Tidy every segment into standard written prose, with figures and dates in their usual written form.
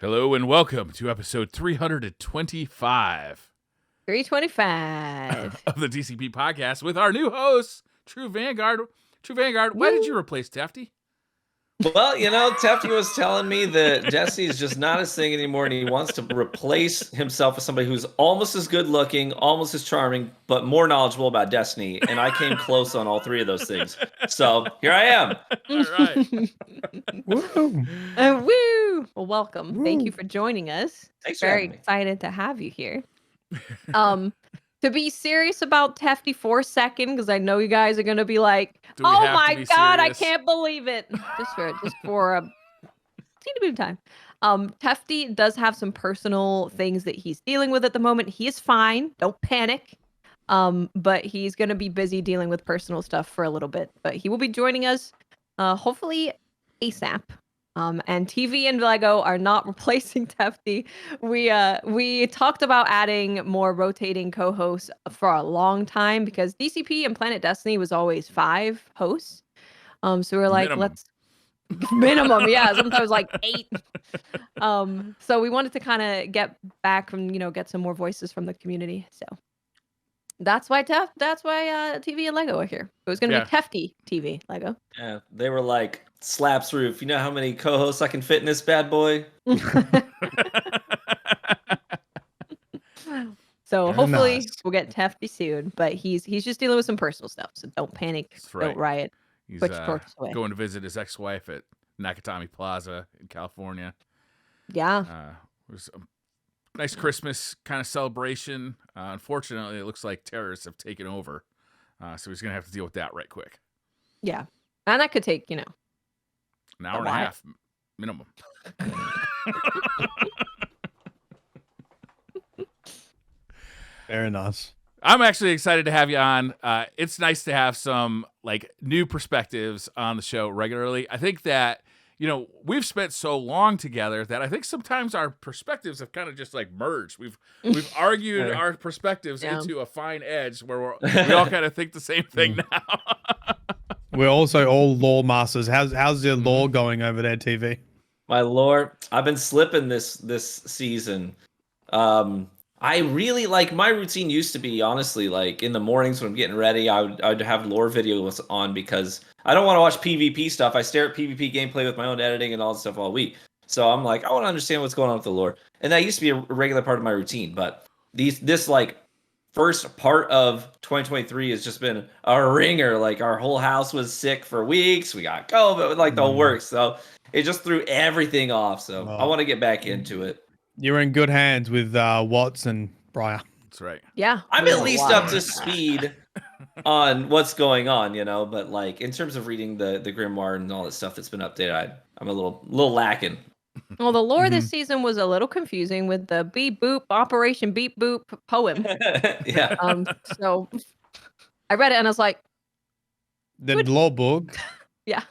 Hello and welcome to episode 325 325 of the DCP podcast with our new host, True Vanguard. True Vanguard, why did you replace Tafti? Well, Tafti was telling me that Destiny is just not his thing anymore, and he wants to replace himself with somebody who's almost as good looking, almost as charming, but more knowledgeable about Destiny. And I came close on all three of those things. So here I am. All right. Woo! Woo! Well, welcome. Woo. Thank you for joining us. Thanks for Very having me. excited to have you here. To be serious about Tafti for a second, because I know you guys are going to be like, Do we oh have to my be God, I serious?" can't believe it. Just for a teeny bit of time. Tafti does have some personal things that he's dealing with at the moment. He is fine. Don't panic. But he's going to be busy dealing with personal stuff for a little bit. But he will be joining us, hopefully ASAP. And TV and Lego are not replacing Tafti. We talked about adding more rotating co-hosts for a long time because DCP and Planet Destiny was always 5 hosts. So we were like, Minimum. let's minimum, yeah, sometimes like 8. So we wanted to kind of get back from, get some more voices from the community. So that's why TV and Lego are here. It was gonna be Tafti TV Lego. Yeah, they were like, slaps roof. You know how many co-hosts I can fit in this bad boy? So Very hopefully nice. we'll get Tafti soon, but he's just dealing with some personal stuff. So don't panic, That's right. don't riot. He's Put your torches away. going to visit his ex-wife at Nakatomi Plaza in California. Yeah. It was a nice Christmas kind of celebration. Unfortunately, it looks like terrorists have taken over. So he's going to have to deal with that right quick. Yeah. And that could take, An hour A and a lot. half minimum. Very nice. I'm actually excited to have you on. It's nice to have some new perspectives on the show regularly. I think that, we've spent so long together that I think sometimes our perspectives have kind of just merged. We've argued our perspectives into a fine edge where we all kind of think the same thing now. We're also all lore masters. How's your lore going over there, TV? My lord, I've been slipping this season. I really my routine used to be, honestly, in the mornings when I'm getting ready, I'd have lore videos on because I don't want to watch PvP stuff. I stare at PvP gameplay with my own editing and all that stuff all week. So I'm like, I want to understand what's going on with the lore. And that used to be a regular part of my routine. But this first part of 2023 has just been a ringer. Our whole house was sick for weeks. We got COVID, the whole works. So it just threw everything off. So I want to get back into it. You're in good hands with Watts and Briar. That's right. yeah. I'm there's at a least lot. up to speed on what's going on, but in terms of reading the grimoire and all that stuff that's been updated, I'm a little lacking. Well, the lore this season was a little confusing with the beep boop Operation Beep Boop poem. Yeah. So I read it and I was like, The Good. lore book. yeah,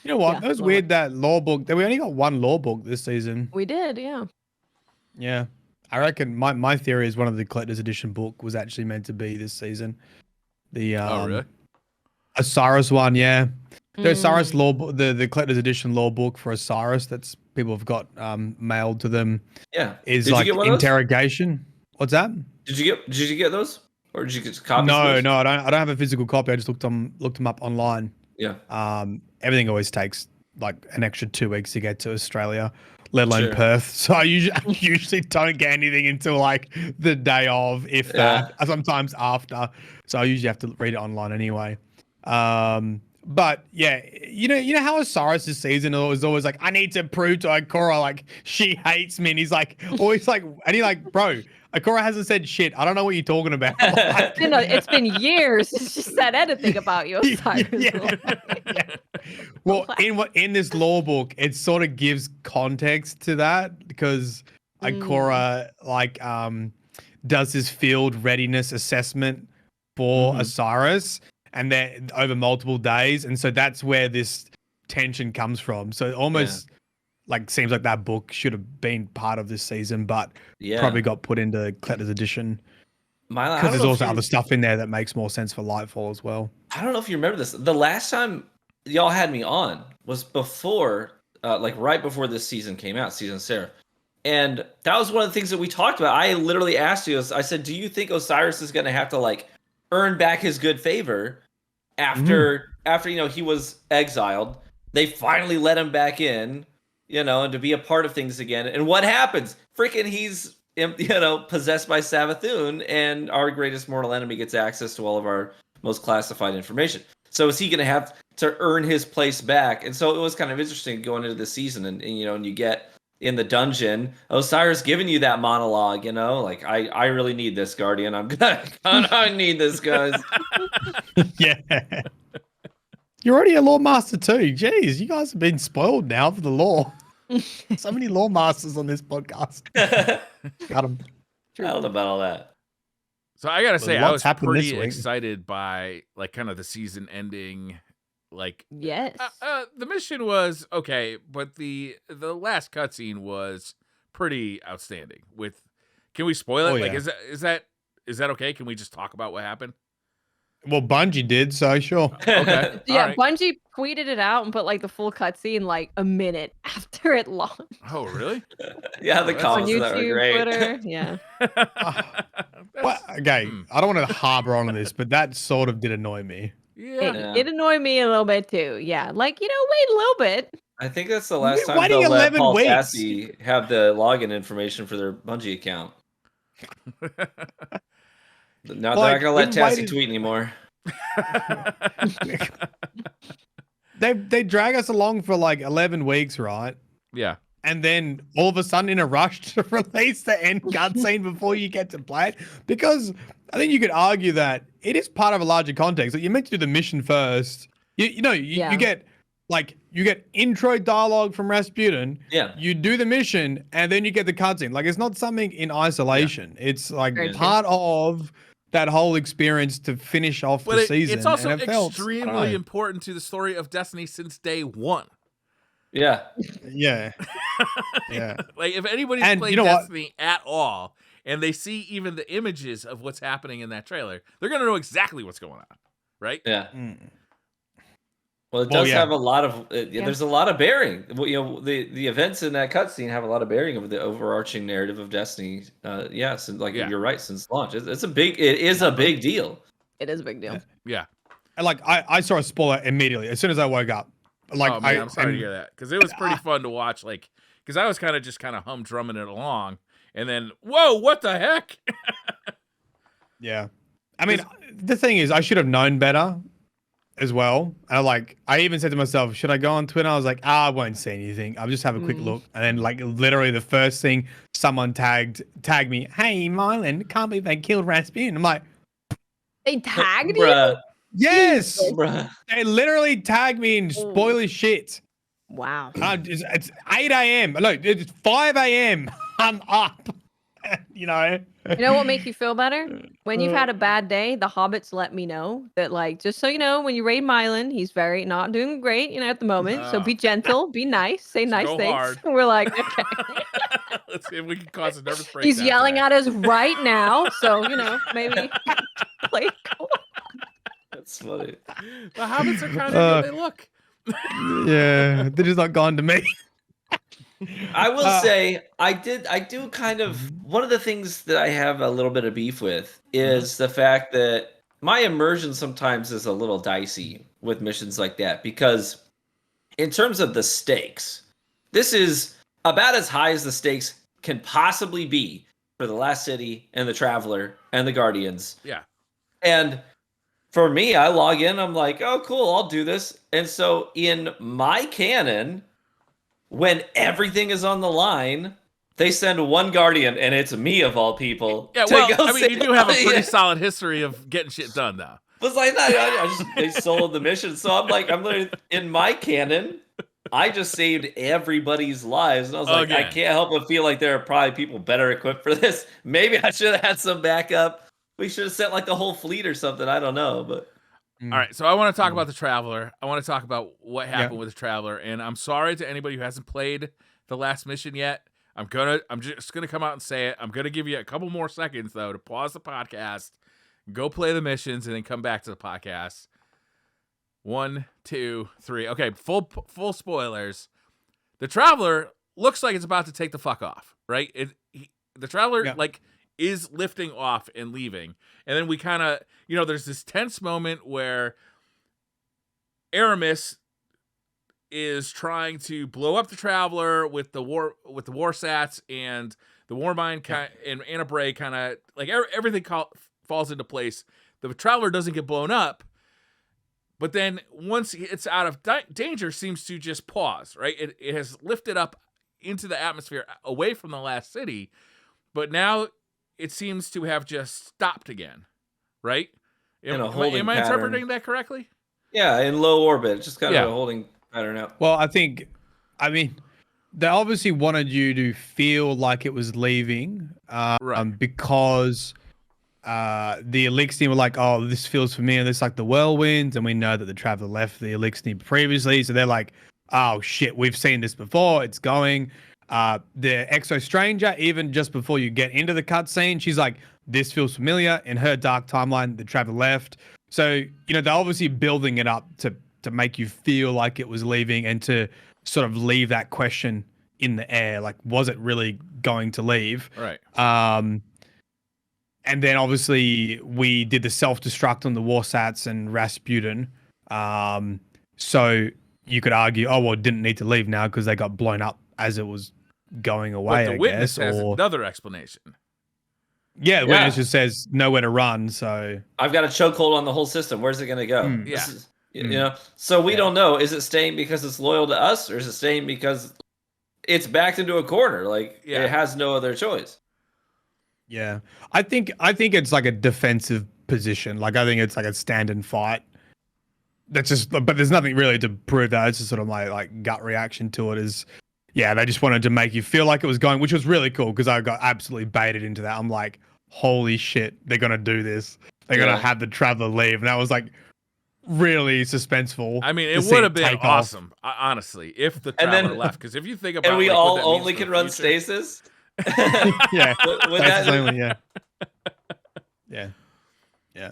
You know what? Yeah, That was lore weird, that lore book. We only got one lore book this season. we did, yeah. Yeah. I reckon my theory is one of the collector's edition book was actually meant to be this season. The Oh, really? Osiris one, yeah. The Osiris Mm. lore book, the collector's edition lore book for Osiris that's people have got mailed to them Yeah. is Did you like get one of those? interrogation. What's that? Did you get those? Or did you get copies? No, of those? no, I don't have a physical copy. I just looked them up online. Yeah. Everything always takes an extra 2 weeks to get to Australia, let alone Sure. Perth. So I usually don't get anything until the day of, if that, sometimes after. So I usually have to read it online anyway. But yeah, you know how Osiris this season was always I need to prove to Ikora she hates me, and he's always and he bro, Ikora hasn't said shit. I don't know what you're talking about. It's been years since she said anything about you. Osiris. Yeah. Well, in this lore book, it sort of gives context to that because Ikora does his field readiness assessment for Osiris, and then over multiple days, and so that's where this tension comes from. So it almost seems like that book should have been part of this season, but probably got put into collector's edition because there's also other stuff in there that makes more sense for Lightfall as well. I don't know if you remember this. The last time y'all had me on was before like right before this season came out, season Seraph. And that was one of the things that we talked about. I literally asked you, I said, do you think Osiris is going to have to like earn back his good favor after he was exiled? They finally let him back in, and to be a part of things again. And what happens? Freaking he's, possessed by Savathun, and our greatest mortal enemy gets access to all of our most classified information. So is he going to have to earn his place back? And so it was kind of interesting going into the season, and you get in the dungeon, Osiris giving you that monologue, like I really need this, Guardian. I need this, guys. Yeah. You're already a lore master too. Jeez, you guys have been spoiled now for the lore. So many lore masters on this podcast. Got them. I don't know about all that. So I gotta say, I was pretty this week. excited by like kind of the season ending. Like, Yes. the mission was okay, but the last cutscene was pretty outstanding. Can we spoil it? Oh, Like, yeah. is that okay? Can we just talk about what happened? Well, Bungie did, so sure. Okay. Yeah, All right. Bungie tweeted it out and put like the full cutscene like a minute after it launched. Oh, really? Yeah, the that's On comments of that were YouTube, great. Twitter, yeah. Well, okay, I don't want to harbor on this, but that sort of did annoy me. Yeah. It annoyed me a little bit too. Yeah, like wait a little bit. I think that's the last time Waiting they'll let 11 Paul weeks. Tassi have the login information for their Bungie account. Now they're not gonna let Tassi tweet anymore. They drag us along for like 11 weeks, right? Yeah. And then all of a sudden in a rush to release the end cutscene before you get to play it. Because I think you could argue that it is part of a larger context. Like, you're meant to do the mission first. You get intro dialogue from Rasputin. Yeah. You do the mission and then you get the cutscene. Like, it's not something in isolation. Yeah. It's like part of that whole experience to finish off the season. It's also and it felt, extremely important to the story of Destiny since day one. Yeah. Yeah. Yeah. Like, if anybody's played Destiny at all and they see even the images of what's happening in that trailer, they're going to know exactly what's going on. Right? Yeah. Well, it does have a lot of. There's a lot of bearing. Well, the events in that cutscene have a lot of bearing of the overarching narrative of Destiny. Yes, and you're right. Since launch, it is a big deal. It is a big deal. Yeah. And like I saw a spoiler immediately as soon as I woke up. Like, oh, man, I'm sorry to hear that, because it was pretty fun to watch. Like, because I was kind of humdrumming it along, and then whoa, what the heck? Yeah, I mean, the thing is, I should have known better as well. And I even said to myself, should I go on Twitter? I was like, I won't see anything. I'll just have a quick look. And then literally the first thing someone tagged me, hey, Mylan, can't believe they killed Rasputin. I'm like, they tagged you? Bruh. Yes, Bruh. They literally tagged me in spoiler shit. Wow. It's 8 a.m. Look, it's 5 a.m. I'm up. You know what makes you feel better? When you've had a bad day, the hobbits let me know that, just so you know, when you raid Mylan, he's very not doing great, at the moment. So be gentle, be nice, say nice things. Hard. We're like, okay. Let's see if we can cause a nervous breakdown. He's yelling at us right now, so maybe play it cool. That's funny. The hobbits are kind of they look. Yeah, they're just not gone to me. I will say I do kind of, one of the things that I have a little bit of beef with is the fact that my immersion sometimes is a little dicey with missions like that, because in terms of the stakes, this is about as high as the stakes can possibly be for the Last City and the Traveler and the Guardians. Yeah. And for me, I log in, I'm like, oh, cool, I'll do this. And so in my canon, when everything is on the line, they send one Guardian, and it's me of all people. Yeah, well, you do have a pretty solid history of getting shit done, though. But they sold the mission. So I'm literally, in my canon, I just saved everybody's lives. And I was like, I can't help but feel like there are probably people better equipped for this. Maybe I should have had some backup. We should have sent the whole fleet or something. I don't know, but. All right, so I want to talk about the Traveler. I want to talk about what happened with the Traveler, and I'm sorry to anybody who hasn't played the last mission yet. I'm just gonna come out and say it. I'm gonna give you a couple more seconds though to pause the podcast, go play the missions, and then come back to the podcast. 1, 2, 3. Okay, full spoilers. The Traveler looks like it's about to take the fuck off, right? The Traveler like is lifting off and leaving, and then we kind of, there's this tense moment where Aramis is trying to blow up the Traveler with the war sats, and the Warmind and Anna Bray kind of like everything falls into place. The Traveler doesn't get blown up, but then once it's out of danger, seems to just pause. Right, it has lifted up into the atmosphere away from the last city, but now it seems to have just stopped again. Right? Am I interpreting that correctly? Yeah, in low orbit, just kind of a holding pattern out. Well, I mean, they obviously wanted you to feel like it was leaving, because the Elixir were like, oh, this feels familiar. This like the whirlwinds, and we know that the Traveler left the Elixir previously, so they're like, oh shit, we've seen this before. It's going. The Exo Stranger, even just before you get into the cutscene, she's like, this feels familiar. In her dark timeline, the Traveler left. So, they're obviously building it up to make you feel like it was leaving, and to sort of leave that question in the air. Like, was it really going to leave? Right. And then obviously we did the self-destruct on the Warsats and Rasputin. So you could argue, oh, well, it didn't need to leave now because they got blown up as it was going away, but the witness has another explanation. Yeah, the witness just says nowhere to run, so... I've got a chokehold on the whole system. Where's it going to go? So we don't know. Is it staying because it's loyal to us, or is it staying because it's backed into a corner? Like, it has no other choice. Yeah. I think it's like a defensive position. Like, I think it's like a stand and fight. That's just... But there's nothing really to prove that. It's just sort of my like gut reaction to it is... Yeah, they just wanted to make you feel like it was going, which was really cool because I got absolutely baited into that. I'm like, holy shit, they're going to do this. They're going to have the Traveler leave. And that was like really suspenseful. I mean, it would have been awesome, honestly, if the Traveler left. Because if you think about it. And we all only can run stasis? Yeah. Yeah.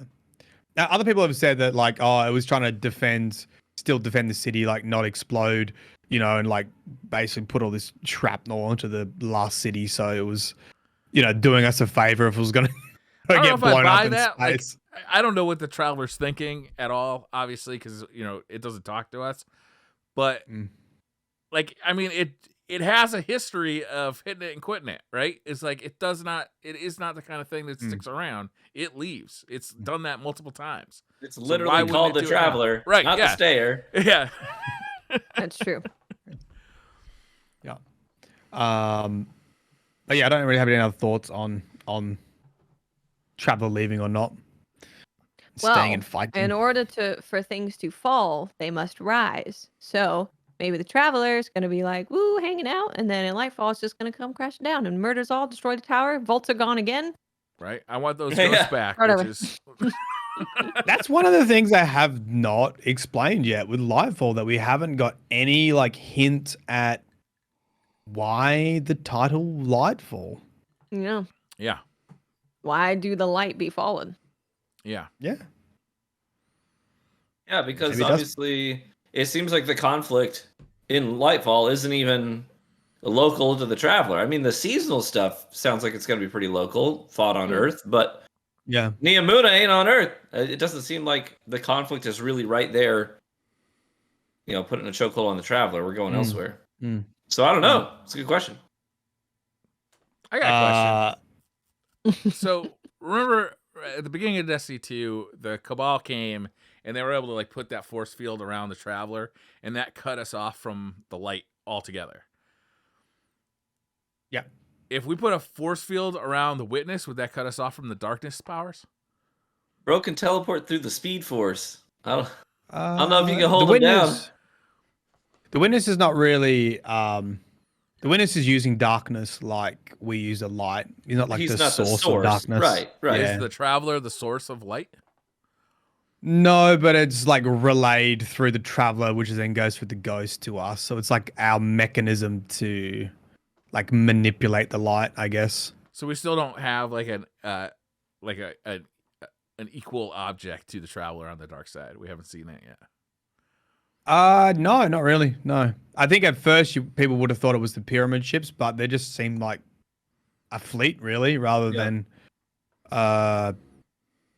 Now, other people have said that, like, oh, it was trying to still defend the city, like, not explode. And like basically put all this shrapnel onto the last city, so it was, doing us a favor if it was going to get blown up in space. Like, I don't know what the Traveler's thinking at all, obviously, because it doesn't talk to us. But like, I mean, it has a history of hitting it and quitting it, right? It's like it is not the kind of thing that sticks around. It leaves. It's done that multiple times. It's literally called the Traveler, right? Not the Stayer. Yeah, that's true. Yeah. But yeah, I don't really have any other thoughts on Traveler leaving or not. Staying and fighting. In order for things to fall, they must rise. So maybe the Traveler is going to be like, woo, hanging out, and then in Lightfall, it's just going to come crashing down and murders all, destroy the tower, vaults are gone again. Right. I want those ghosts back. Whatever. Which is... That's one of the things I have not explained yet with Lightfall, that we haven't got any like hint at why the title Lightfall. Yeah. Yeah. Why do the light be fallen? Yeah. Yeah. Yeah, because obviously it seems like the conflict in Lightfall isn't even local to the Traveler. I mean, the seasonal stuff sounds like it's going to be pretty local, fought on Earth, but yeah, Neomuna ain't on Earth. It doesn't seem like the conflict is really right there. Putting a chokehold on the Traveler. We're going elsewhere. So I don't know. It's a good question. I got a question. So remember at the beginning of Destiny 2, the Cabal came and they were able to like put that force field around the Traveler, and that cut us off from the light altogether. Yeah. If we put a force field around the Witness, would that cut us off from the darkness powers? Bro can teleport through the Speed Force. I don't know if you can hold him down. The Witness is not really... the Witness is using darkness like we use a light. He's not like the source of darkness. Right. Is the Traveler the source of light? No, but it's like relayed through the Traveler, which then goes through the Ghost to us. So it's like our mechanism to like manipulate the light, I guess. So we still don't have like an equal object to the Traveler on the dark side. We haven't seen that yet. No, not really. No, I think at first people would have thought it was the pyramid ships, but they just seemed like a fleet, really, rather than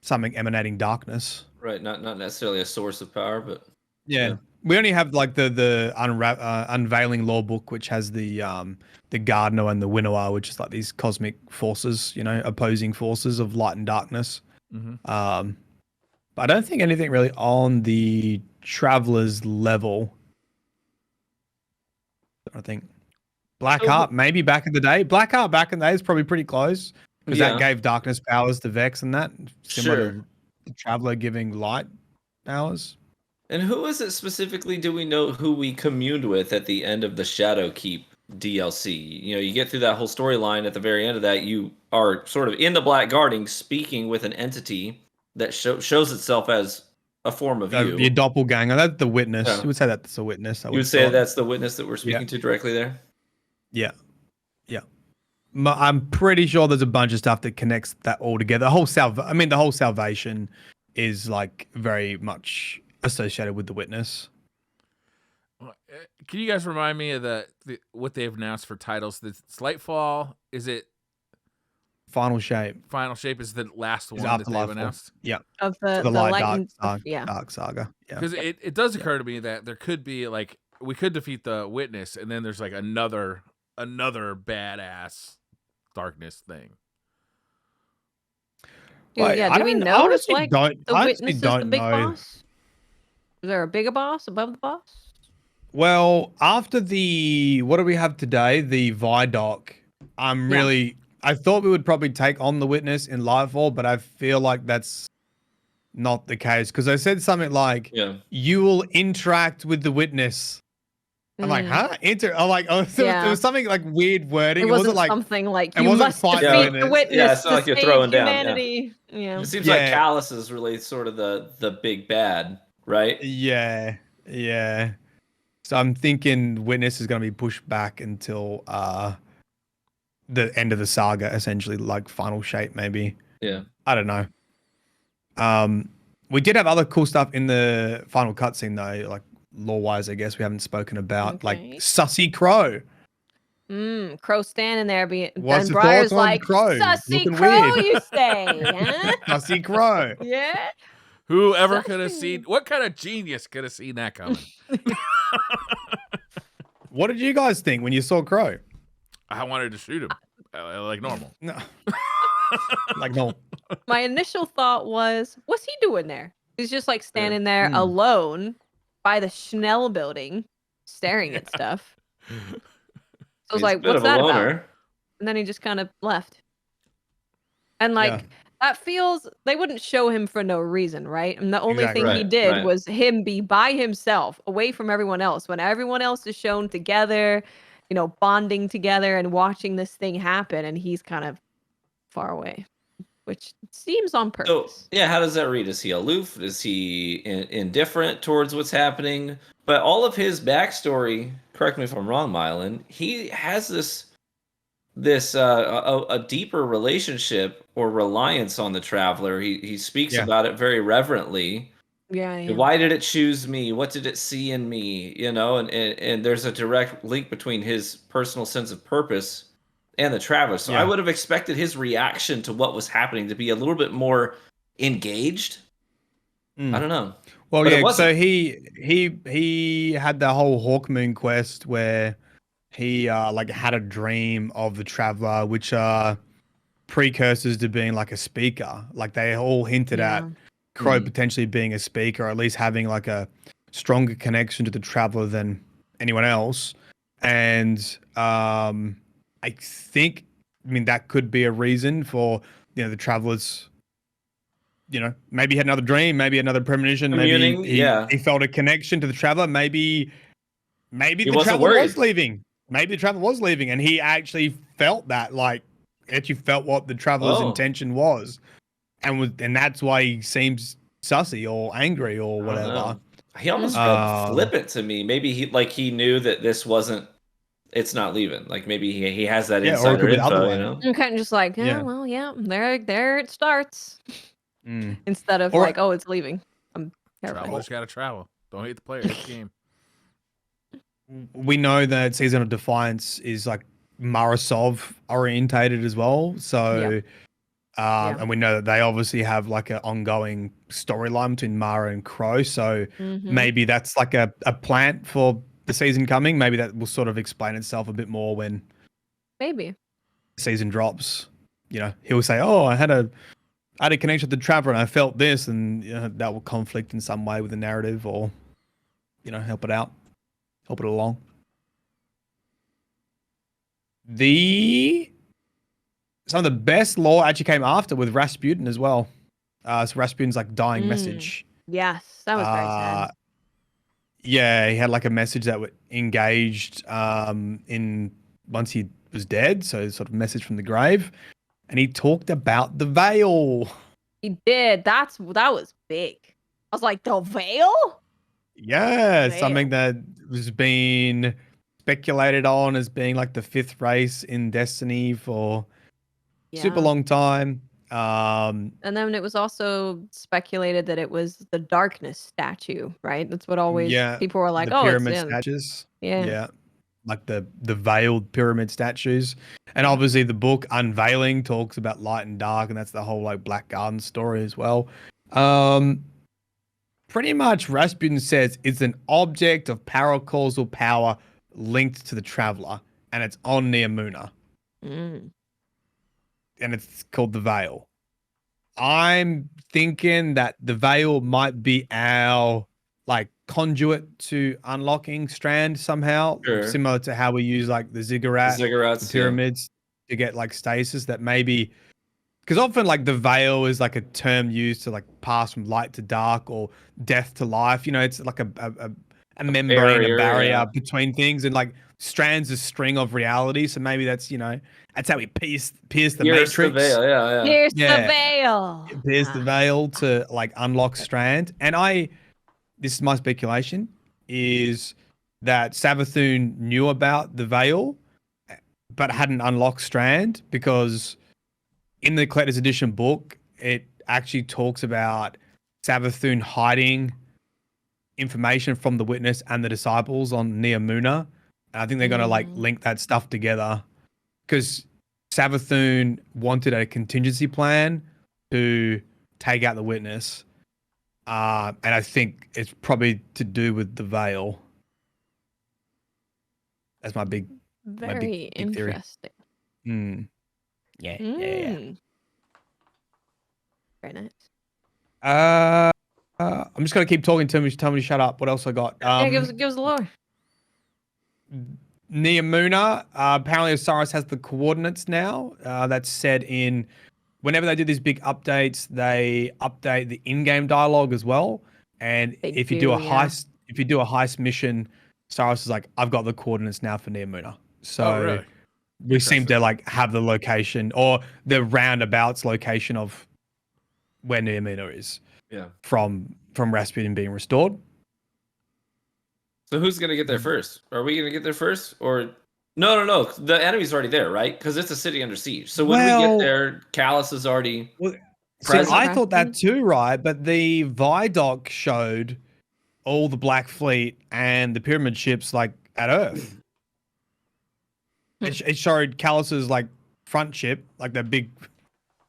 something emanating darkness. Right, not necessarily a source of power, but Yeah. We only have like the unveiling law book, which has the Gardener and the Winnower, which is like these cosmic forces, opposing forces of light and darkness. Mm-hmm. But I don't think anything really on the Traveler's level. I think Blackheart maybe back in the day. Blackheart back in the day is probably pretty close because that gave darkness powers to Vex and that. Similar to the Traveler giving light powers. And who is it specifically? Do we know who we communed with at the end of the Shadowkeep DLC? You get through that whole storyline. At the very end of that, you are sort of in the Black Guarding, speaking with an entity that shows itself as a form of you. Your doppelganger. That's the witness. You would say that's the witness. You would say that's the witness that we're speaking to directly there? Yeah. Yeah. I'm pretty sure there's a bunch of stuff that connects that all together. The whole salvation is like very much associated with the witness. Can you guys remind me of what they've announced for titles? It's Lightfall. Is it Final Shape? Final Shape is the last one after that they've announced. Yeah. Of the Light Dark Dark Saga. Yeah. Because it does occur to me that there could be like we could defeat the witness, and then there's like another badass darkness thing. Dude, I do we don't- know honestly like don't- the I witness honestly is the don't big know. boss? Is there a bigger boss above the boss? Well, after what do we have today? The Vidoc. I thought we would probably take on the witness in Lightfall, but I feel like that's not the case because I said something like, "You will interact with the witness." I'm like, huh? There was something like weird wording. It wasn't like something like you must defeat the witness. Yeah, it's not like you're throwing humanity. down. Yeah. It seems like Calus is really sort of the big bad, right? Yeah. So I'm thinking witness is going to be pushed back until the end of the saga, essentially, like Final Shape, maybe. Yeah. I don't know. We did have other cool stuff in the final cutscene though, like lore-wise, I guess we haven't spoken about, like Sussy Crow. Crow standing there being. What's and the Briar's thoughts on like, Crow? Sussy Looking Crow, weird. you say? Huh? Sussy Crow. Yeah. Whoever could have seen? What kind of genius could have seen that coming? What did you guys think when you saw Crow? I wanted to shoot him like normal. No. Like no. My initial thought was, what's he doing there? He's just like standing there alone by the Schnell building, staring at stuff. So I was like, what's that about? And then he just kind of left. And like, that feels, they wouldn't show him for no reason, right? And the only thing he did was him be by himself, away from everyone else. When everyone else is shown together, bonding together and watching this thing happen, and he's kind of far away, which seems on purpose. So, how does that read? Is he aloof? Is he indifferent towards what's happening? But all of his backstory, correct me if I'm wrong, Mylan, he has this a deeper relationship or reliance on the Traveler. He speaks about it very reverently. Yeah. Why did it choose me? What did it see in me? And there's a direct link between his personal sense of purpose and the Traveler. So I would have expected his reaction to what was happening to be a little bit more engaged. I don't know. Well, so he had the whole Hawkmoon quest where he like had a dream of the Traveler, which are precursors to being like a speaker. Like they all hinted at Crow potentially being a speaker, or at least having like a stronger connection to the Traveler than anyone else. And I think, that could be a reason for, the Travelers, maybe he had another dream, maybe another premonition, maybe he felt a connection to the Traveler. Maybe the Traveler was leaving. Maybe the Traveler was leaving and he actually felt that, like, actually felt what the Traveler's intention was. And that's why he seems sussy or angry or whatever. He almost felt flippant to me. Maybe he knew that this wasn't, it's not leaving. Like maybe he has that insider info, I'm kind of just like, there it starts. Instead of like, oh, it's leaving. I'm terrified. Traveler's got to travel. Don't hate the player, hate the game. We know that Season of Defiance is like Marasov orientated as well. So, and we know that they obviously have like an ongoing storyline between Mara and Crow. So maybe that's like a plant for the season coming. Maybe that will sort of explain itself a bit more when maybe the season drops. You know, he'll say, "Oh, I had a connection with the Traveler and I felt this," and you know, that will conflict in some way with the narrative, or you know, help it out. Help it along. Some of the best lore actually came after with Rasputin as well. So Rasputin's like dying message. Yes, that was very sad. Yeah, he had like a message that engaged in once he was dead. So sort of message from the grave, and he talked about the veil. He did. That was big. I was like, the veil? Yeah, something that was being speculated on as being like the 5th race in Destiny for super long time. And then it was also speculated that it was the darkness statue, right? That's what always people were like, the pyramid statues. Yeah. Like the veiled pyramid statues. And obviously the book Unveiling talks about light and dark, and that's the whole like Black Garden story as well. Pretty much Rasputin says it's an object of paracausal power linked to the Traveler, and it's on Neomuna. And it's called the Veil. I'm thinking that the Veil might be our like conduit to unlocking Strand somehow, similar to how we use like the ziggurats, the pyramids to get like stasis. That maybe because often like the Veil is like a term used to like pass from light to dark or death to life. You know, it's like a membrane, a barrier between things, and like Strand's a string of reality. So maybe that's, you know, that's how we pierce the matrix. The veil, Pierce the veil. Pierce the veil to like unlock Strand. And this is my speculation, is that Savathun knew about the veil, but hadn't unlocked Strand, because in the Collector's Edition book, it actually talks about Savathun hiding information from the Witness and the Disciples on Neomuna. And I think they're going to like link that stuff together, because Savathun wanted a contingency plan to take out the Witness. And I think it's probably to do with the veil. That's my big, very interesting. Theory. Yeah. Very nice. I'm just gonna keep talking to him. Tell me to shut up. What else I got? Give us the lore. Neomuna. Apparently Osiris has the coordinates now. That's said in whenever they do these big updates, they update the in-game dialogue as well. And if you do a heist mission, Osiris is like, I've got the coordinates now for Neomuna. So really? We seem to like have the location or the roundabouts location of where Neomuna is. Yeah. From Rasputin being restored. So who's gonna get there first? Are we gonna get there first, or no? The enemy's already there, right? Because it's a city under siege. So when we get there, Calus is already. See, I thought that too, right? But the Vidoc showed all the Black Fleet and the pyramid ships like at Earth. It showed Calus's like front ship, like that big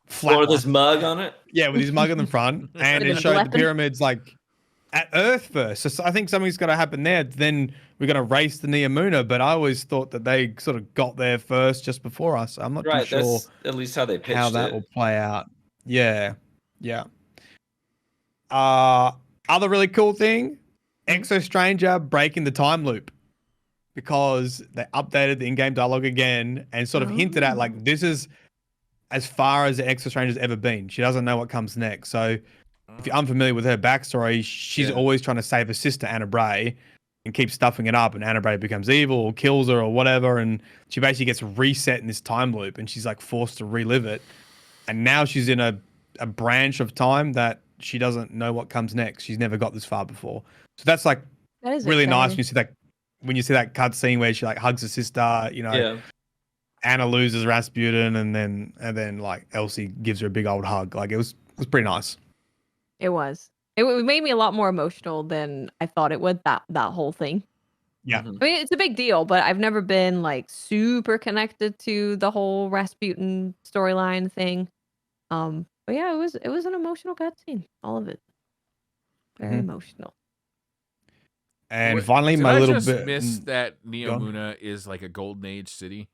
flat. Or with his mug on it. Yeah, with his mug on the front, and it showed the pyramids like at Earth first. So I think something's going to happen there. Then we're going to race the Neomuna. But I always thought that they sort of got there first, just before us. I'm not too sure. That's at least how they pitched how that will play out. Yeah. Other really cool thing, Exo Stranger breaking the time loop, because they updated the in-game dialogue again and sort of hinted at like this is as far as the Exo Stranger's ever been. She doesn't know what comes next. So if you're unfamiliar with her backstory, she's always trying to save her sister Anna Bray and keeps stuffing it up, and Anna Bray becomes evil or kills her or whatever, and she basically gets reset in this time loop, and she's like forced to relive it. And now she's in a branch of time that she doesn't know what comes next. She's never got this far before. So that's like really nice when you see that cutscene where she like hugs her sister, you know. Anna loses Rasputin, and then like Elsie gives her a big old hug. Like it was pretty nice. It was. It made me a lot more emotional than I thought it would. That whole thing. Yeah. Mhm. I mean, it's a big deal, but I've never been like super connected to the whole Rasputin storyline thing. But yeah, it was an emotional cutscene. All of it. Very emotional. And What- finally, did my I little just bit. miss that go on. Neomuna is like a golden age city?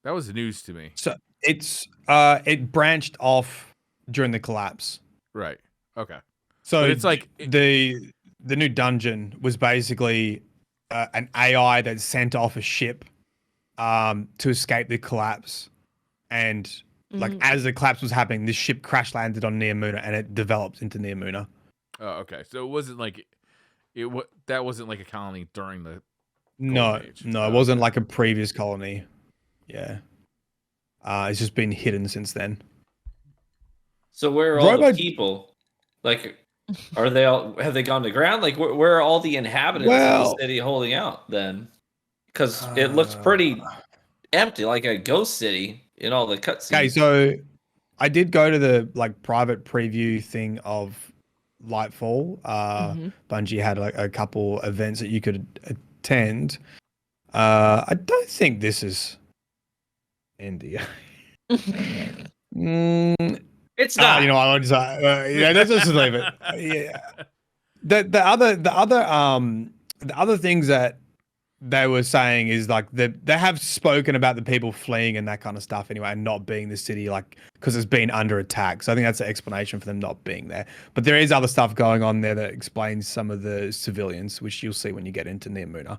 That was news to me. So it's it branched off during the collapse. Right. Okay. So But it's like the new dungeon was basically an AI that sent off a ship to escape the collapse, and like as the collapse was happening, this ship crash landed on Neomuna and it developed into Neomuna. Oh, okay. So it wasn't like that wasn't like a colony during the No, Age. no, Oh, it wasn't okay. like a previous colony. Yeah, it's just been hidden since then. So where are all Robo- the people? Like, are they all? Have they gone to ground? Like, where are all the inhabitants of Well- the city holding out then? Because it looks pretty empty, like a ghost city in all the cutscenes. Okay, so I did go to the like private preview thing of Lightfall. Bungie had like a couple events that you could attend. I don't think this is India. It's not. You know, I'll just yeah, let's just leave it. Yeah. The other things that they were saying is like they have spoken about the people fleeing and that kind of stuff anyway, and not being the city, like because it's been under attack. So I think that's the explanation for them not being there. But there is other stuff going on there that explains some of the civilians, which you'll see when you get into Neomuna.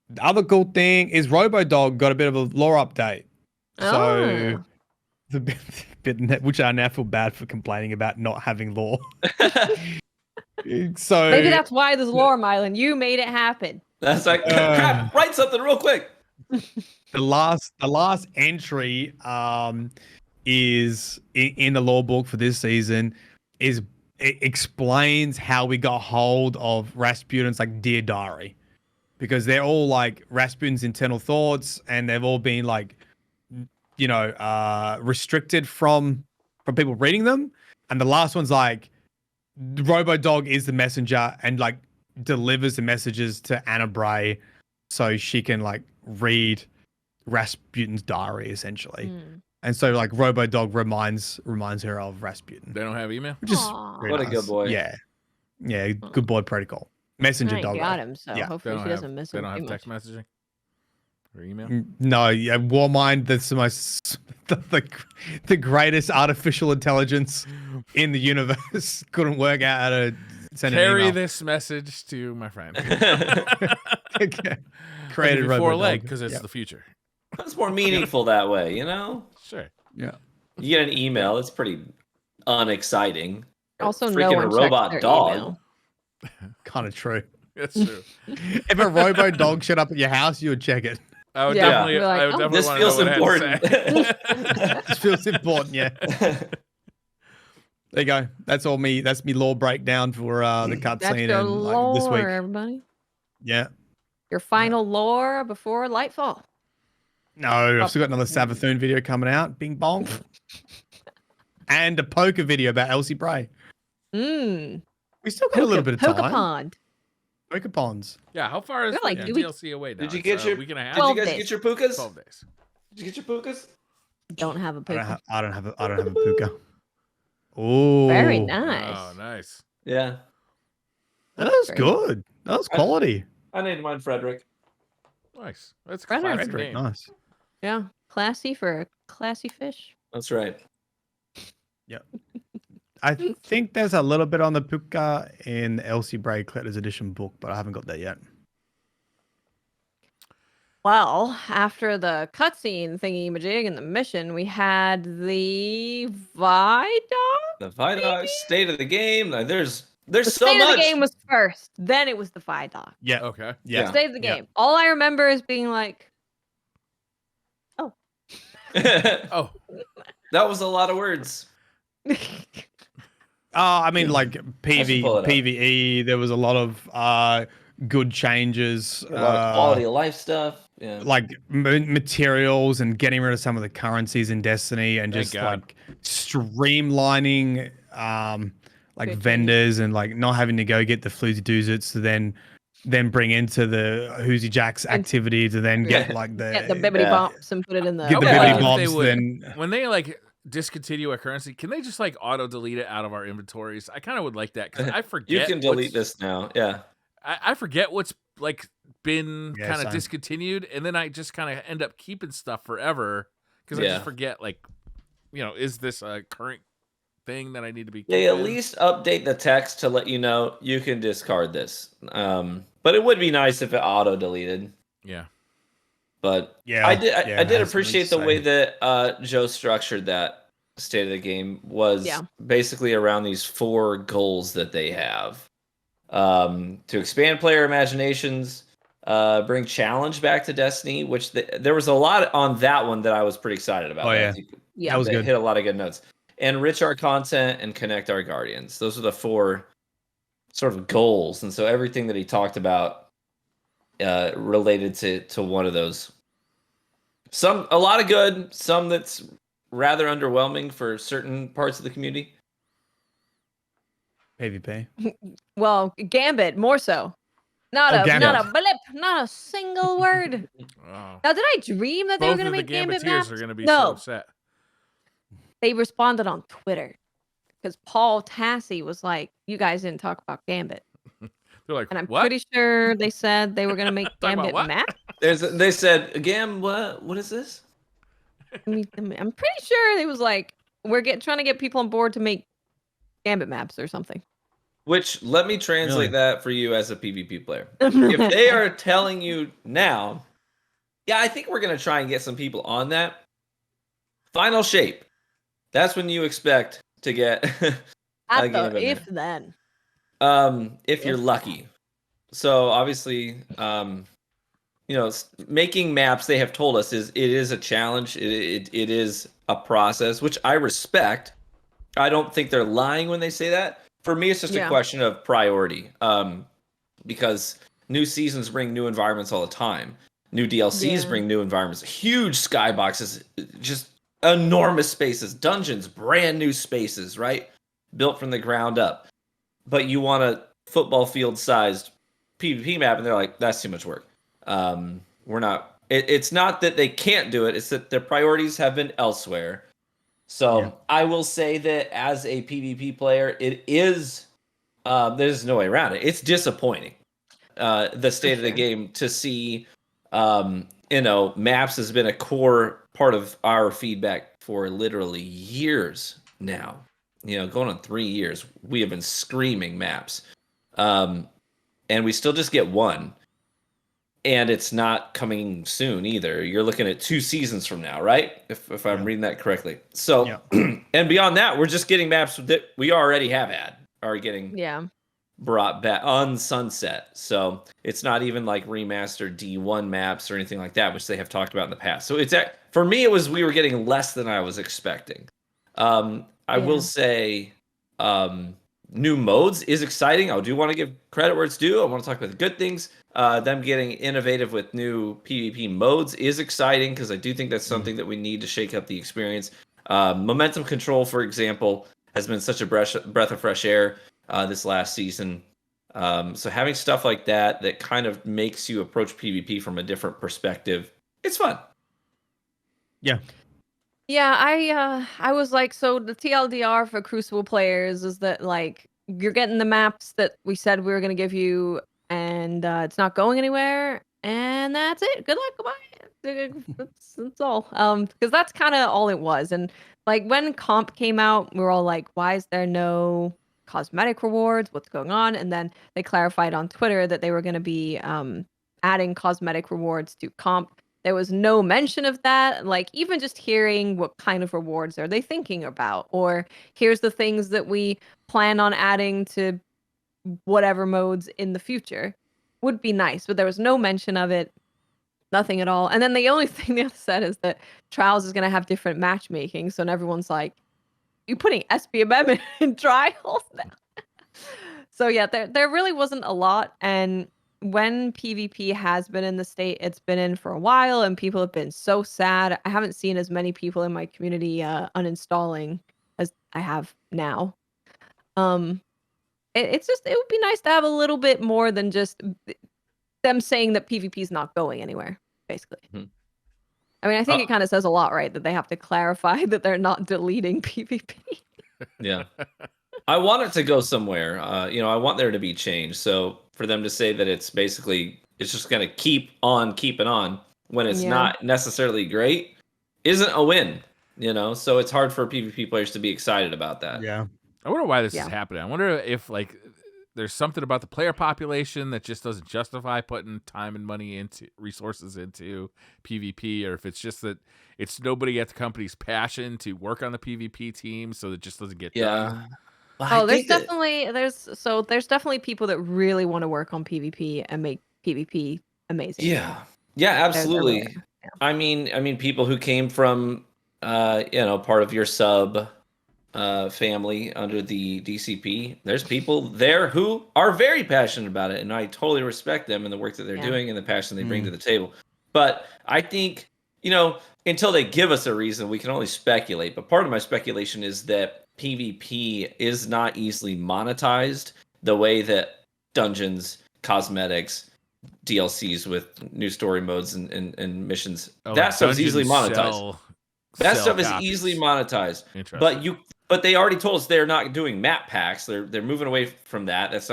The other cool thing is Robo Dog got a bit of a lore update. So the bit which I now feel bad for complaining about not having lore. So Maybe that's why there's Lorem Island. You made it happen. That's like, crap, write something real quick. the last entry is in the lore book for this season is it explains how we got hold of Rasputin's like dear diary, because they're all like Rasputin's internal thoughts, and they've all been like, you know, restricted from people reading them. And the last one's like, Robo Dog is the messenger and like delivers the messages to Anna Bray so she can like read Rasputin's diary essentially. And so like Robo Dog reminds her of Rasputin. They don't have email? Which is Aw. very What a nice. good boy. Yeah. Yeah, good boy protocol. Messenger I dog. got him, so Yeah. hopefully she doesn't miss They him don't too have text much. messaging or email. No, yeah, Warmind, that's the most the greatest artificial intelligence in the universe. Couldn't work out how to send an Carry email. this message to my friend. Okay. Created before Robo leg Dog. because it's Yeah. the future. It's more meaningful that way, you know? Sure. Yeah. You get an email, it's pretty unexciting. Also, Freaking no one a robot checks their dog. email. Kind of true. That's true. If a Robo Dog showed up at your house, you would check it. I would Yeah. definitely. You're like, I would oh. definitely This want to know feels what important. I had to say. This feels important, yeah. There you go. That's all me. That's me lore breakdown for the That's cutscene your and lore, like this week. everybody. Yeah. Your final lore before Lightfall. No, I've still got another Savathun video coming out. Bing bong. And a poker video about Elsie Bray. Mmm. We still got a little bit of time. Pond. Poker ponds. Yeah. How far is We're like, the do we- DLC away now? Did you It's, get your week and a half? Did you 12 guys days. get your pukas? 12 days. Did you get your pukas? Don't have a puka. I don't have a puka. Oh, Very nice. Oh, nice. Yeah. That was Very good. That was quality. I named mine Frederick. Nice. That's a Frederick. classic Frederick, name. nice. Yeah. Classy for a classy fish. That's right. I think there's a little bit on the puka in the Elsie Bray Collector's Edition book, but I haven't got that yet. Well, after the cutscene thingy majig and the mission, we had the Vidoc. The Vidoc state of the game. Like, there's The so state much. of the game was first, then it was the Vidoc. Yeah. Okay. Yeah. State of the Yeah. game. All I remember is being like, Oh, That was a lot of words. I mean, like should pull it up. PVE, there was a lot of good changes. A lot of quality of life stuff. Yeah. Like materials and getting rid of some of the currencies in Destiny and Thank just God. like streamlining like Good vendors and like not having to go get the floozy doozits to then bring into the Whoozy Jacks activity to then get like Get the the bibbity bops and put it in the. get the I would bibbity like if they bobs. would- Then when they like discontinue a currency, can they just like auto delete it out of our inventories? I kind of would like that because I forget. You can delete what's- this now. Yeah. I forget what's like been Yeah, kind of same. discontinued, and then I just kind of end up keeping stuff forever because I Yeah. just forget like, is this a current thing that I need to be? They at keeping? least update the text to let you know you can discard this. But it would be nice if it auto deleted. Yeah. But Yeah, I did yeah, I did that's appreciate the way that Joe structured that state of the game was basically around these 4 goals that they have. To expand player imaginations, bring challenge back to Destiny, which there was a lot on that one that I was pretty excited about. Oh, yeah. That was They good. hit a lot of good notes. Enrich our content and connect our guardians. Those are the 4 sort of goals. And so everything that he talked about related to one of those. A lot of good, some that's rather underwhelming for certain parts of the community. PvP. Well, Gambit more so. Not a Gambit. blip, not a single word. Oh. Now, did I dream that they were Both going to of the make Gambit Gambiteers maps? are going to be No. so upset. They responded on Twitter because Paul Tassi was like, "You guys didn't talk about Gambit," They're like, and I'm what? pretty sure they said they were going to make Talk about Gambit what? map. They said, Gam, what is this? I'm pretty sure it was like we're trying to get people on board to make Gambit maps or something. Which, let me translate Really? that for you as a PvP player. If they are telling you now, yeah, I think we're going to try and get some people on that. Final shape. That's when you expect to get a At Gambit the map. then. If you're lucky. So obviously, making maps, they have told us it is a challenge. It is a process, which I respect. I don't think they're lying when they say that. For me, it's just a question of priority. Because new seasons bring new environments all the time. New DLCs bring new environments. Huge skyboxes, just enormous spaces, dungeons, brand new spaces, right? Built from the ground up. But you want a football field sized PvP map, and they're like, that's too much work. We're not. It's not that they can't do it; it's that their priorities have been elsewhere. So I will say that as a PvP player, it is. There's no way around it. It's disappointing. The state of the game to see. Maps has been a core part of our feedback for literally years now. Going on 3 years, we have been screaming maps. And we still just get one. And it's not coming soon either. You're looking at 2 seasons from now, right? If I'm reading that correctly. So, and beyond that, we're just getting maps that we already have are getting brought back on Sunset. So it's not even like remastered D1 maps or anything like that, which they have talked about in the past. So for me, we were getting less than I was expecting. I will say new modes is exciting. I do want to give credit where it's due. I want to talk about the good things. Them getting innovative with new PvP modes is exciting because I do think that's something that we need to shake up the experience. Momentum control, for example, has been such a breath of fresh air this last season. So having stuff like that kind of makes you approach PvP from a different perspective, it's fun. Yeah. Yeah, I was like, so the TLDR for Crucible players is that like you're getting the maps that we said we were gonna give you, and it's not going anywhere, and that's it. Good luck, goodbye. That's all. Because that's kind of all it was. And like when comp came out, we were all like, why is there no cosmetic rewards? What's going on? And then they clarified on Twitter that they were gonna be adding cosmetic rewards to comp. There was no mention of that. Like, even just hearing what kind of rewards are they thinking about, or here's the things that we plan on adding to whatever modes in the future would be nice. But there was no mention of it, nothing at all. And then the only thing they said is that Trials is going to have different matchmaking. So everyone's like, you putting SBMM in Trials now? So yeah, there really wasn't a lot. And when PvP has been in the state it's been in for a while, and people have been so sad. I haven't seen as many people in my community uninstalling as I have now. It's just it would be nice to have a little bit more than just them saying that PvP is not going anywhere, basically. Mhm. I mean, I think it kind of says a lot, right? That they have to clarify that they're not deleting PvP. Yeah. I want it to go somewhere. I want there to be change. So for them to say that it's just going to keep on keeping on when it's not necessarily great isn't a win, So it's hard for PvP players to be excited about that. Yeah. I wonder why this is happening. I wonder if there's something about the player population that just doesn't justify putting time and money into resources into PvP, or if it's just that it's nobody at the company's passion to work on the PvP team, so it just doesn't get done. Oh, there's definitely people that really want to work on PvP and make PvP amazing. Yeah, absolutely. Yeah. I mean, people who came from, part of your sub family under the DCP. There's people there who are very passionate about it, and I totally respect them and the work that they're doing and the passion they bring to the table. But I think, until they give us a reason, we can only speculate. But part of my speculation is that PvP is not easily monetized the way that dungeons, cosmetics, DLCs with new story modes and missions. That stuff is easily monetized. That stuff is easily monetized. But they already told us they're not doing map packs. They're moving away from that. That's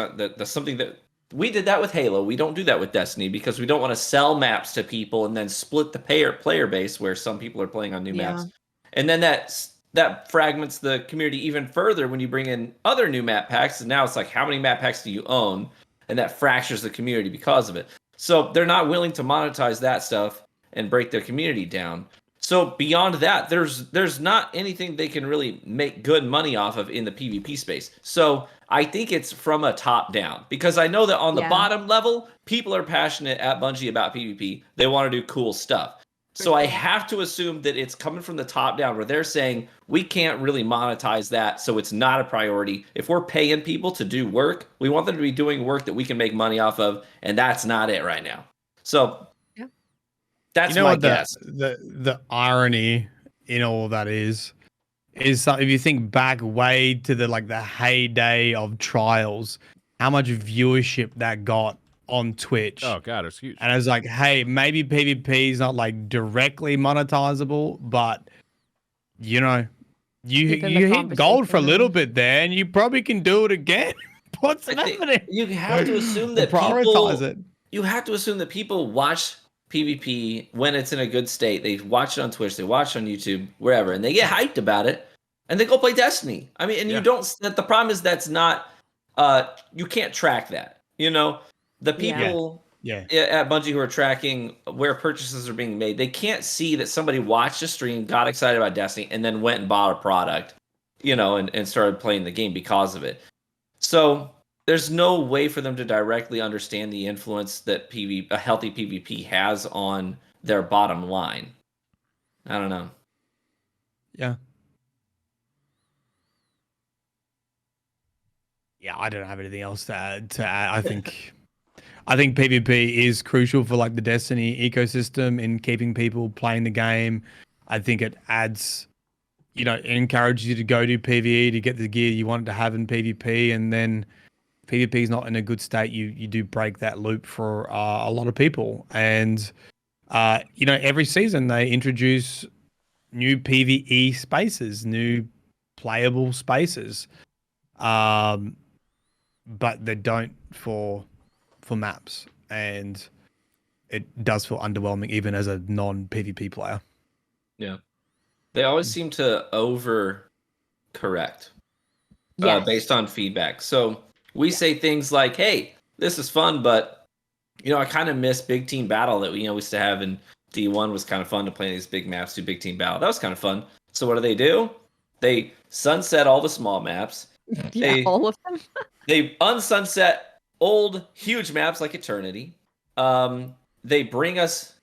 something that we did that with Halo. We don't do that with Destiny because we don't want to sell maps to people and then split the player base where some people are playing on new maps. And then that fragments the community even further when you bring in other new map packs. And now it's like, how many map packs do you own? And that fractures the community because of it. So they're not willing to monetize that stuff and break their community down. So beyond that, there's not anything they can really make good money off of in the PvP space. So I think it's from a top down, because I know that on the bottom level, people are passionate at Bungie about PvP. They want to do cool stuff. So I have to assume that it's coming from the top down, where they're saying we can't really monetize that, so it's not a priority. If we're paying people to do work, we want them to be doing work that we can make money off of, and that's not it right now. So that's my guess. The irony in all of that is if you think back way to the heyday of trials, how much viewership that got on Twitch. Oh god, it's huge. And I was like, hey, maybe PvP is not directly monetizable, but you hit gold for a little bit there, and you probably can do it again. What's happening? You have to assume that You have to assume that people watch PvP when it's in a good state. They watch it on Twitch, they watch it on YouTube, wherever, and they get hyped about it, and they go play Destiny. I mean, and you don't. The problem is that's not. You can't track that. The people at Bungie who are tracking where purchases are being made, they can't see that somebody watched a stream, got excited about Destiny, and then went and bought a product, and started playing the game because of it. So there's no way for them to directly understand the influence that a healthy PvP has on their bottom line. I don't know. Yeah. Yeah, I don't have anything else to add. I think PvP is crucial for the Destiny ecosystem in keeping people playing the game. I think it adds, it encourages you to go do PvE to get the gear you want to have in PvP, and then PvP is not in a good state. You do break that loop for a lot of people, and every season they introduce new PvE spaces, new playable spaces, but they don't for maps, and it does feel underwhelming even as a non-PvP player. Yeah, they always seem to overcorrect based on feedback. So we say things like, "Hey, this is fun, but I kind of miss big team battle that we used to have in D1. Was kind of fun to play these big maps, do big team battle. That was kind of fun." So what do? They sunset all the small maps. All of them. They unsunset old huge maps like Eternity. They bring us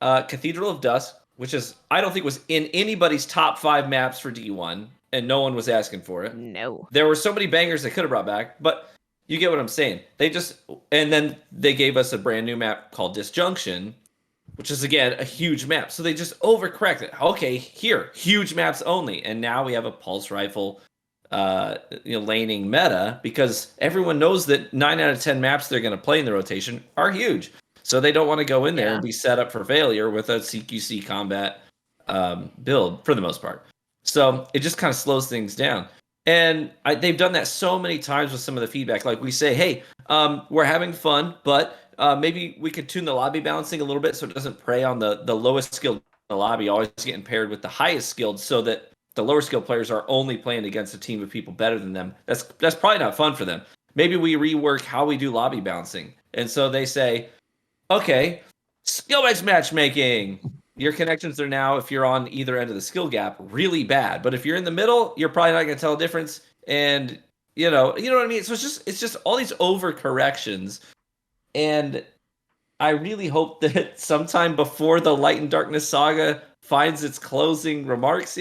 Cathedral of Dusk, which I don't think was in anybody's top 5 maps for D1, and no one was asking for it. No. There were so many bangers they could have brought back, but you get what I'm saying. And then they gave us a brand new map called Disjunction, which is again a huge map. So they just overcorrected. Okay, here, huge maps only, and now we have a pulse rifle laning meta, because everyone knows that 9 out of 10 maps they're going to play in the rotation are huge. So they don't want to go in there and be set up for failure with a CQC combat build for the most part. So it just kind of slows things down. And they've done that so many times with some of the feedback. Like we say, hey, we're having fun, but maybe we could tune the lobby balancing a little bit so it doesn't prey on the lowest skilled in the lobby, always getting paired with the highest skilled, so that the lower skilled players are only playing against a team of people better than them. That's probably not fun for them. Maybe we rework how we do lobby balancing. And so they say, okay, skill-based matchmaking. Your connections are now, if you're on either end of the skill gap, really bad. But if you're in the middle, you're probably not going to tell a difference. And you know what I mean? So it's just all these overcorrections. And I really hope that sometime before the Light and Darkness saga finds its closing remarks,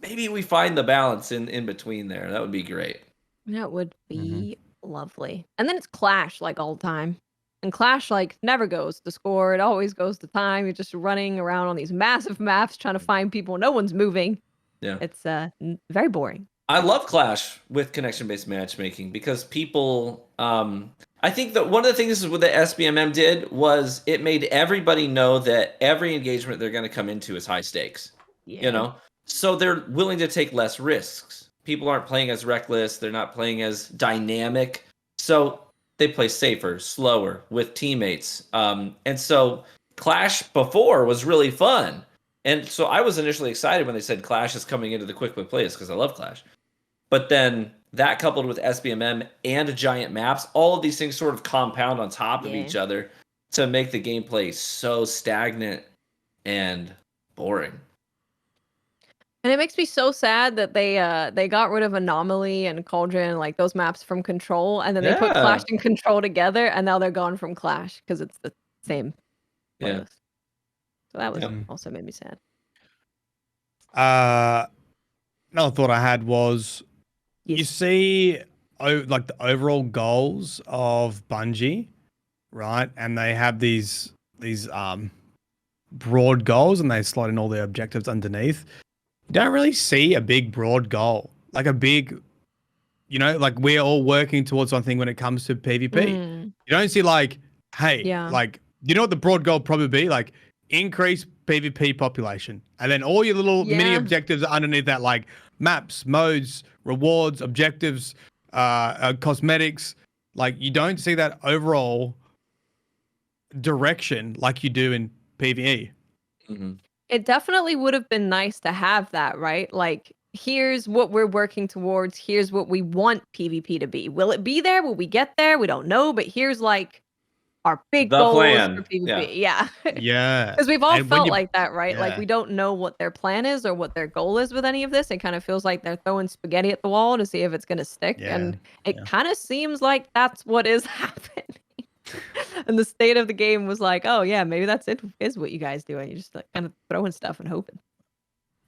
maybe we find the balance in between there. That would be great. That would be lovely. And then it's Clash like all the time. And Clash like never goes to score. It always goes to time. You're just running around on these massive maps trying to find people. No one's moving. Yeah. It's very boring. I love Clash with connection-based matchmaking because people I think that one of the things with the SBMM did was it made everybody know that every engagement they're going to come into is high stakes. Yeah. So they're willing to take less risks. People aren't playing as reckless. They're not playing as dynamic. So they play safer, slower with teammates. And so Clash before was really fun. And so I was initially excited when they said Clash is coming into the quick play playlist because I love Clash. But then that coupled with SBMM and giant maps, all of these things sort of compound on top of each other to make the gameplay so stagnant and boring. And it makes me so sad that they got rid of Anomaly and Cauldron, like those maps from Control, and then they put Clash and Control together, and now they're gone from Clash because it's the same playlist. So that was also made me sad. Another thought I had was, you see, like the overall goals of Bungie, right? And they have these broad goals, and they slot in all the objectives underneath. You don't really see a big broad goal, like a big, like we're all working towards something when it comes to PvP. You don't see like, hey, like, you know what the broad goal probably be? Like, increase PvP population. And then all your little mini objectives are underneath that, like maps, modes, rewards, objectives, cosmetics. Like, you don't see that overall direction like you do in PvE. Mm-hmm. It definitely would have been nice to have that, right? Like, here's what we're working towards. Here's what we want PvP to be. Will it be there? Will we get there? We don't know. But here's like our big goals for PvP. Yeah. Yeah. Because we've all felt like that, right? Yeah. Like, we don't know what their plan is or what their goal is with any of this. It kind of feels like they're throwing spaghetti at the wall to see if it's going to stick. Yeah. And it kind of seems like that's what is happening. And the state of the game was like, oh yeah, maybe that's it, is what you guys do, and you're just like kind of throwing stuff and hoping.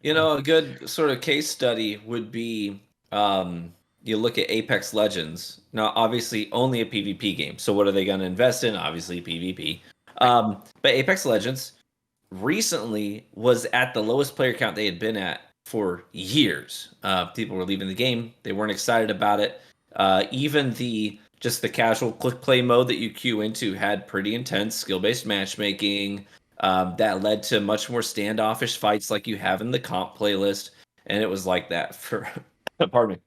A good sort of case study would be you look at Apex Legends. Now, obviously, only a PvP game. So what are they going to invest in? Obviously, PvP. But Apex Legends recently was at the lowest player count they had been at for years. People were leaving the game. They weren't excited about it. Even the casual quick play mode that you queue into had pretty intense skill-based matchmaking that led to much more standoffish fights like you have in the comp playlist. And it was like that for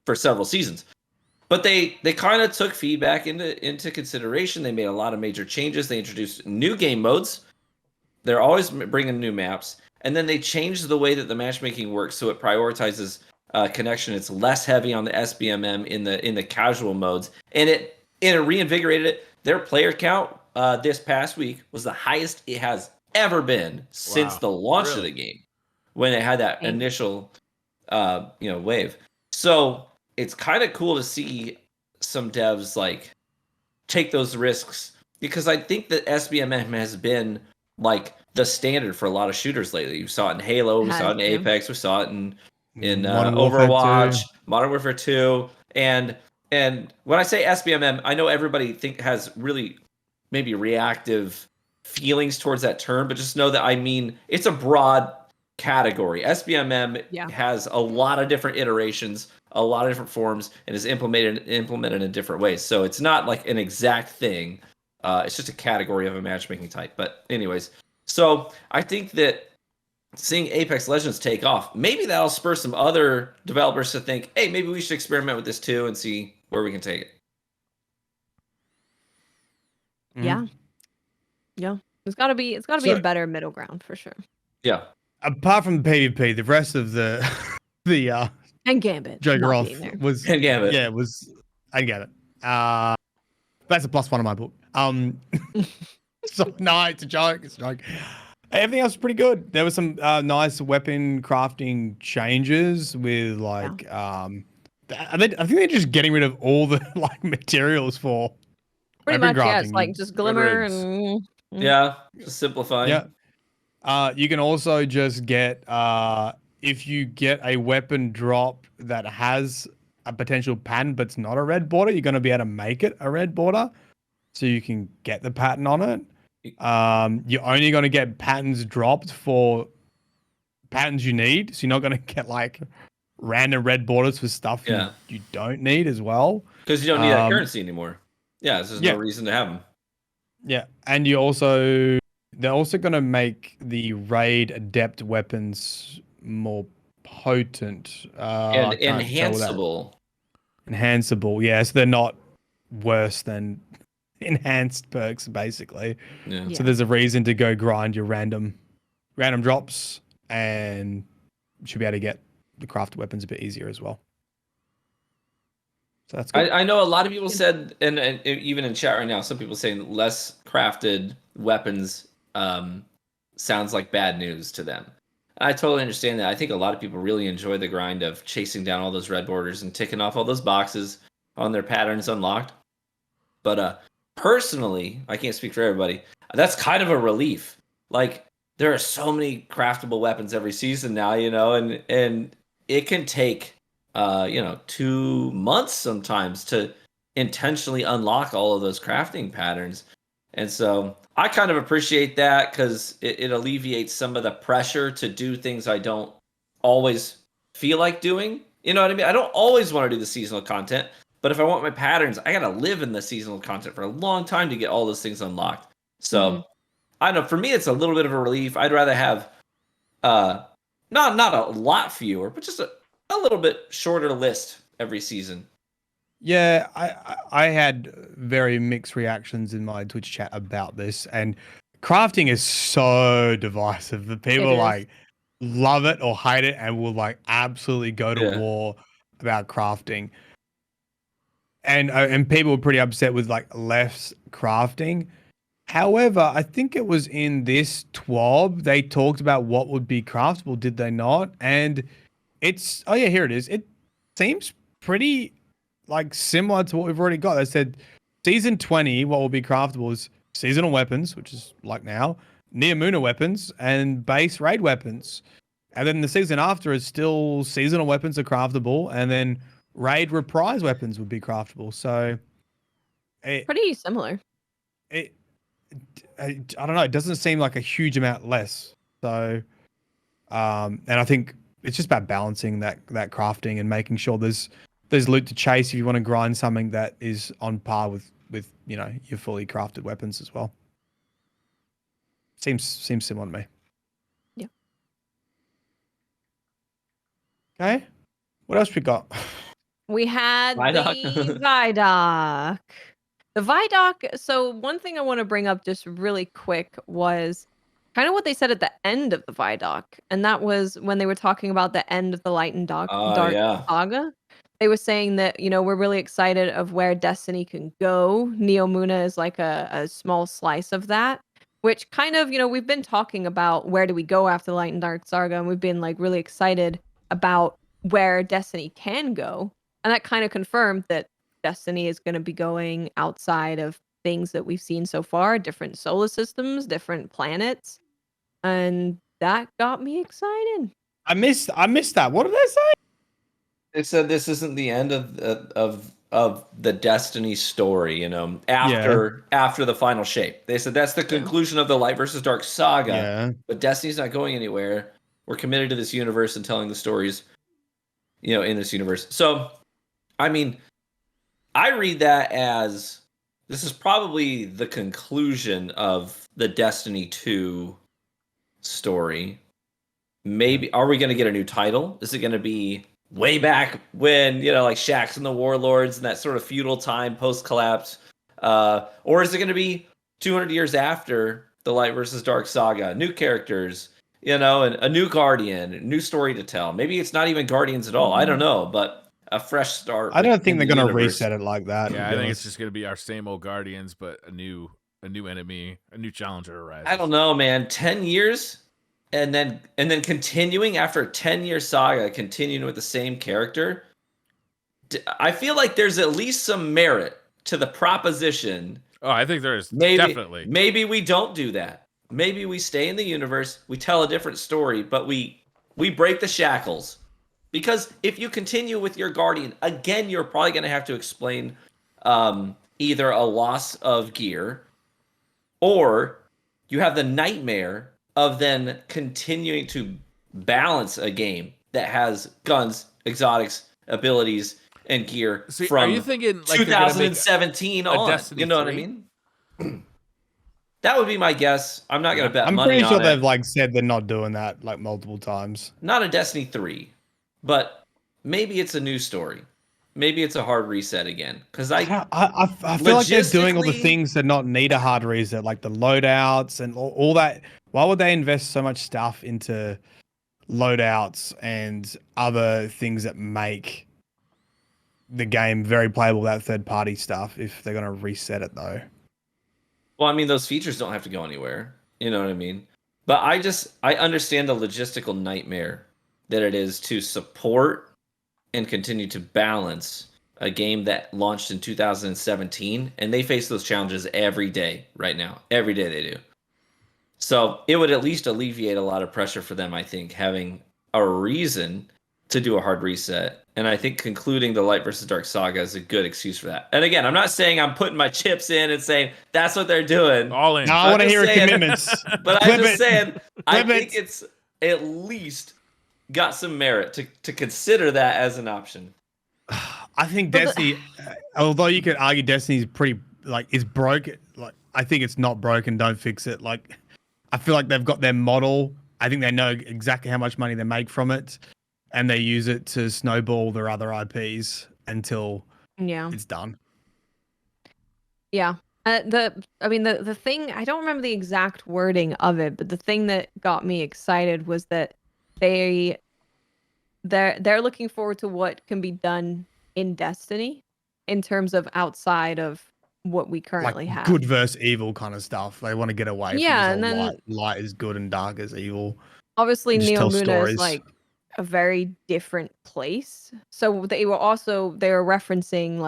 for several seasons. But they kind of took feedback into consideration. They made a lot of major changes. They introduced new game modes. They're always bringing new maps. And then they changed the way that the matchmaking works so it prioritizes connection. It's less heavy on the SBMM in the casual modes. And it reinvigorated it. Their player count this past week was the highest it has ever been since the launch of the game, when it had that initial wave. So it's kind of cool to see some devs like take those risks, because I think that SBMM has been like the standard for a lot of shooters lately. You saw it in Halo, we saw it in Apex, we saw it in Overwatch, Modern Warfare 2, and when I say SBMM, I know everybody has really maybe reactive feelings towards that term, but just know that I mean it's a broad category. SBMM Yeah. has a lot of different iterations, a lot of different forms, and is implemented in different ways. So it's not like an exact thing. It's just a category of a matchmaking type. But anyways, so I think that seeing Apex Legends take off, maybe that'll spur some other developers to think, hey, maybe we should experiment with this too and see where we can take it. Yeah. Yeah. It's gotta be a better middle ground for sure. Yeah. Apart from the PvP, the rest of the And Gambit Joker not off being there. was And Gambit. yeah, it was I get it. That's a +1 in my book. So no, it's a joke. It's a joke. Everything else was pretty good. There was some nice weapon crafting changes with like I think they're just getting rid of all the like materials for Pretty weapon much, yeah. It's crafting. like just glimmer Weapons. and Yeah. Just simplifying. Yeah. You can also just get if you get a weapon drop that has a potential pattern but it's not a red border, you're going to be able to make it a red border, so you can get the pattern on it. You're only going to get patterns dropped for patterns you need, so you're not going to get like random red borders for stuff you don't need as well. Because you don't need that currency anymore. Yeah, there's no reason to have them. Yeah, and they're also going to make the raid adept weapons more potent And enhanceable. Enhanceable, yeah. So they're not worse than enhanced perks, basically. Yeah. So there's a reason to go grind your random drops, and you should be able to get the crafted weapons a bit easier as well. So that's good. I know a lot of people said, and even in chat right now, some people saying less crafted weapons sounds like bad news to them. I totally understand that. I think a lot of people really enjoy the grind of chasing down all those red borders and ticking off all those boxes on their patterns unlocked. But personally, I can't speak for everybody. That's kind of a relief. Like, there are so many craftable weapons every season now, and it can take 2 months sometimes to intentionally unlock all of those crafting patterns. And so I kind of appreciate that because it alleviates some of the pressure to do things I don't always feel like doing. You know what I mean? I don't always want to do the seasonal content, but if I want my patterns, I got to live in the seasonal content for a long time to get all those things unlocked. So I don't know. For me, it's a little bit of a relief. I'd rather have not a lot fewer, but just a little bit shorter list every season. Yeah, I had very mixed reactions in my Twitch chat about this, and crafting is so divisive. The people like love it or hate it and will like absolutely go to war about crafting. And people were pretty upset with like less crafting. However, I think it was in this TWAB they talked about what would be craftable, did they not? And it's here it is. It seems pretty like similar to what we've already got. They said season 20, what will be craftable is seasonal weapons, which is like now, Neomuna weapons, and base raid weapons. And then the season after is still seasonal weapons are craftable, and then raid reprise weapons would be craftable. So pretty similar. I don't know. It doesn't seem like a huge amount less. So, and I think it's just about balancing that crafting and making sure there's loot to chase if you want to grind something that is on par with your fully crafted weapons as well. Seems similar to me. Yeah. Okay. What else we got? We had Vidoc. the Vidoc. The Vidoc. So one thing I want to bring up just really quick was kind of what they said at the end of the Vidoc, and that was when they were talking about the end of the Light and Dark saga. They were saying that, we're really excited of where Destiny can go. Neomuna is like a small slice of that, which kind of, we've been talking about where do we go after Light and Dark Saga, and we've been like really excited about where Destiny can go. And that kind of confirmed that Destiny is going to be going outside of things that we've seen so far, different solar systems, different planets. And that got me excited. I missed that. What did they say? They said this isn't the end of the Destiny story, after the final shape. They said that's the conclusion of the Light versus Dark saga. Yeah. But Destiny's not going anywhere. We're committed to this universe and telling the stories, in this universe. So, I mean, I read that as this is probably the conclusion of the Destiny 2 story. Maybe are we going to get a new title? Is it going to be way back when, like Shaxx and the Warlords and that sort of feudal time post-collapse? Or is it going to be 200 years after the Light versus Dark saga? New characters, and a new Guardian, a new story to tell. Maybe it's not even Guardians at all. I don't know, but a fresh start. I don't think they're in the going to universe. reset it like that. Yeah, I think it's just going to be our same old Guardians, but a new enemy, a new challenger arises. I don't know, man. 10 years and then continuing after a 10-year saga, continuing with the same character. I feel like there's at least some merit to the proposition. Oh, I think there is definitely. Maybe we don't do that. Maybe we stay in the universe, we tell a different story, but we break the shackles. Because if you continue with your Guardian, again, you're probably going to have to explain either a loss of gear, or you have the nightmare of then continuing to balance a game that has guns, exotics, abilities, and gear from are you thinking like 2017 on. Destiny You know 3? what I mean? That would be my guess. I'm not going to bet I'm money pretty sure on they've it. said they're not doing that multiple times. Not a Destiny 3, but maybe it's a new story. Maybe it's a hard reset again. Because I feel like they're doing all the logistically- things that not need a hard reset, like the loadouts and all that. Why would they invest so much stuff into loadouts and other things that make the game very playable, that third-party stuff, if they're going to reset it, though? Well, I mean, those features don't have to go anywhere. You know what I mean? But I understand the logistical nightmare that it is to support and continue to balance a game that launched in 2017, and they face those challenges every day right now. Every day they do. So it would at least alleviate a lot of pressure for them, I think, having a reason to do a hard reset. And I think concluding the Light versus Dark saga is a good excuse for that. And again, I'm not saying I'm putting my chips in and saying that's what they're doing. All in. No, I I'm want to just hear saying- commitments. But I'm Flip just it. saying, I Flip think it. it's at least got some merit to consider that as an option. I think Destiny, although you could argue Destiny's pretty, is broken. I think it's not broken. Don't fix it. I feel like they've got their model. I think they know exactly how much money they make from it, and they use it to snowball their other IPs until it's done. Yeah. The thing, I don't remember the exact wording of it, but the thing that got me excited was that they're looking forward to what can be done in Destiny in terms of outside of what we currently have. Good versus evil kind of stuff. They want to get away from this and whole then light is good and dark is evil. obviously Just tell Neomuna is stories. a very different place. So they were referencing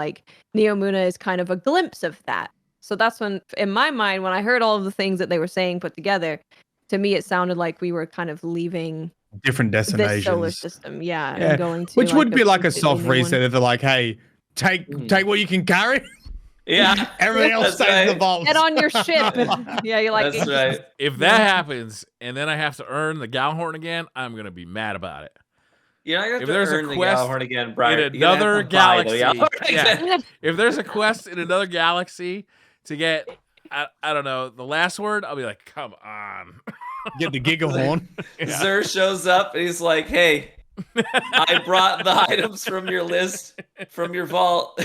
Neomuna is kind of a glimpse of that. So that's when, in my mind, when I heard all of the things that they were saying put together, to me it sounded like we were kind of leaving Different destinations. this solar system, and going to which would be like a completely soft new reset one. if they're like, hey, take what you can carry. Yeah. Everything else That's stays in the right. vault. Get on your ship. Yeah, you're like, That's right. If that happens and then I have to earn the Gallhorn again, I'm going to be mad about it. You're not going If to there's a earn the quest Gallhorn again, Brian. in You're gonna have another to buy the galaxy. Gallhorn Yeah. again. If there's a quest in another galaxy to get, I don't know, the last word, I'll be like, come on. Get the Gigahorn. Yeah. Zer shows up and he's like, hey, I brought the items from your list, from your vault.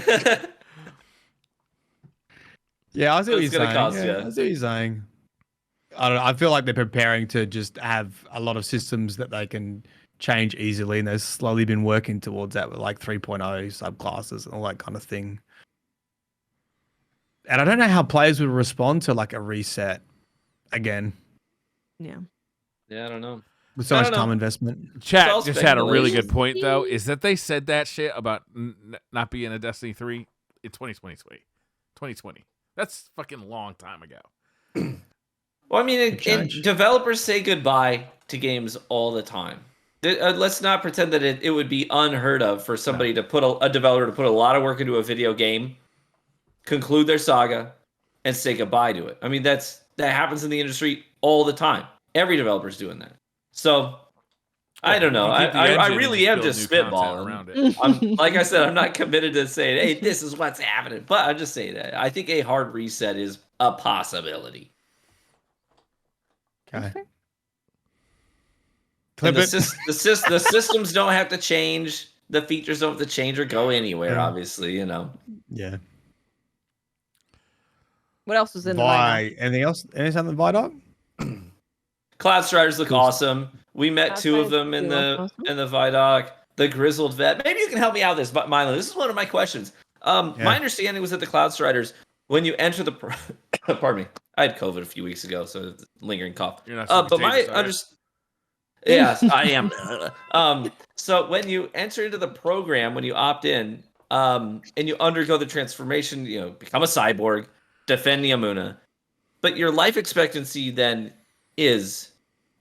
Yeah, I see what It's you're gonna saying. cost Yeah, ya. I see what you're saying. I don't know. I feel like they're preparing to just have a lot of systems that they can change easily, and they've slowly been working towards that with 3.0 subclasses and all that kind of thing. And I don't know how players would respond to a reset again yeah. Yeah, I don't know. with so I much don't know. time investment. Chat all just had a really good speculation. point, though, is that they said that shit about not being a Destiny 3 in 2020. That's fucking long time ago. Well, I mean, change. developers say goodbye to games all the time. Let's not pretend that it would be unheard of for somebody to put a developer to put a lot of work into a video game, conclude their saga, and say goodbye to it. I mean, that happens in the industry all the time. Every developer's doing that. So I don't know. I really am build just new content spitballing. around it. I'm like I said, I'm not committed to saying, hey, this is what's happening. But I'm just saying that I think a hard reset is a possibility. Okay. And Clip it. the systems don't have to change. The features don't have to change or go anywhere. Yeah. Obviously, you know. Yeah. What else is in the Vi. Anything else? Anything on the Vidoc? Cloud Striders look awesome. We met Cloud two of Striders them in do the look awesome. in the Vidoc. The Grizzled Vet. Maybe you can help me out with this, but Milo, this is one of my questions. My understanding was that the Cloud Striders, when you enter the pardon me, I had COVID a few weeks ago, so lingering cough. You're not so But my contagious, yes, I am. So when you enter into the program, when you opt in, and you undergo the transformation, you know, become a cyborg, defend Neomuna, but your life expectancy then is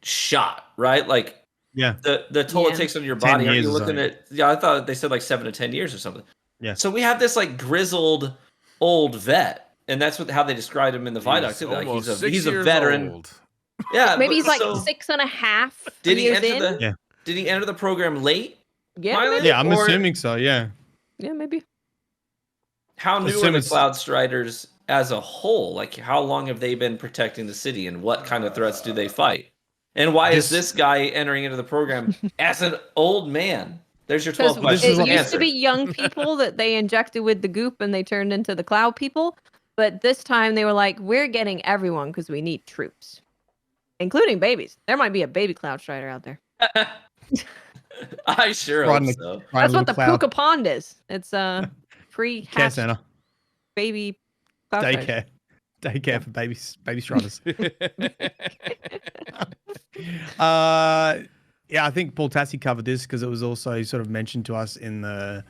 shot, right? Like Yeah. the toll it takes on your body. Are years you or looking something. at? Yeah, I thought they said like 7 to 10 years or something. Yeah. So we have this like grizzled old vet, and that's how they described him in the Vidoc too. Like he's a veteran. Old. Yeah, Maybe he's like so 6.5 did he years enter in. the? Yeah. Did he enter the program late? Yeah, Miley? maybe. Yeah, I'm Or assuming so. Yeah. Yeah, maybe. How new are Assume the it's- Cloud Striders as a whole? Like, how long have they been protecting the city, and what kind of threats do they fight? And why is this guy entering into the program as an old man? There's your 12 Because questions. it used answered. to be young people that they injected with the goop and they turned into the cloud people. But this time they were like, we're getting everyone because we need troops, including babies. There might be a baby Cloud Strider out there. I sure Riding hope the- so. That's what the cloud. Puka Pond is. It's a Care pre-hatched center. baby Cloud Strider. Daycare for baby striders. Yeah, I think Paul Tassi covered this because it was also sort of mentioned to us in the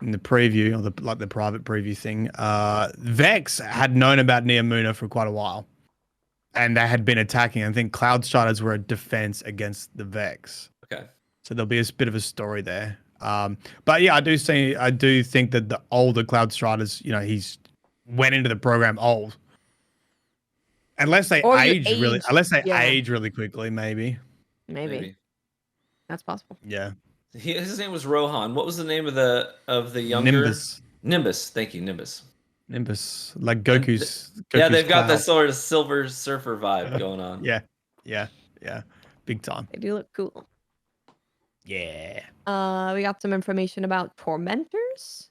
preview, or the private preview thing. Vex had known about Neomuna for quite a while, and they had been attacking. I think Cloud Striders were a defense against the Vex. Okay. So there'll be a bit of a story there. But yeah, I do think that the older Cloud Striders, you know, he's went into the program old. Unless they age really quickly, maybe. Maybe. That's possible. Yeah. His name was Rohan. What was the name of the younger Nimbus. Nimbus. Thank you, Nimbus. Nimbus, like Goku's. Yeah, they've got cloud. that sort of Silver Surfer vibe going on. Yeah, big time. They do look cool. Yeah. We got some information about Tormentors.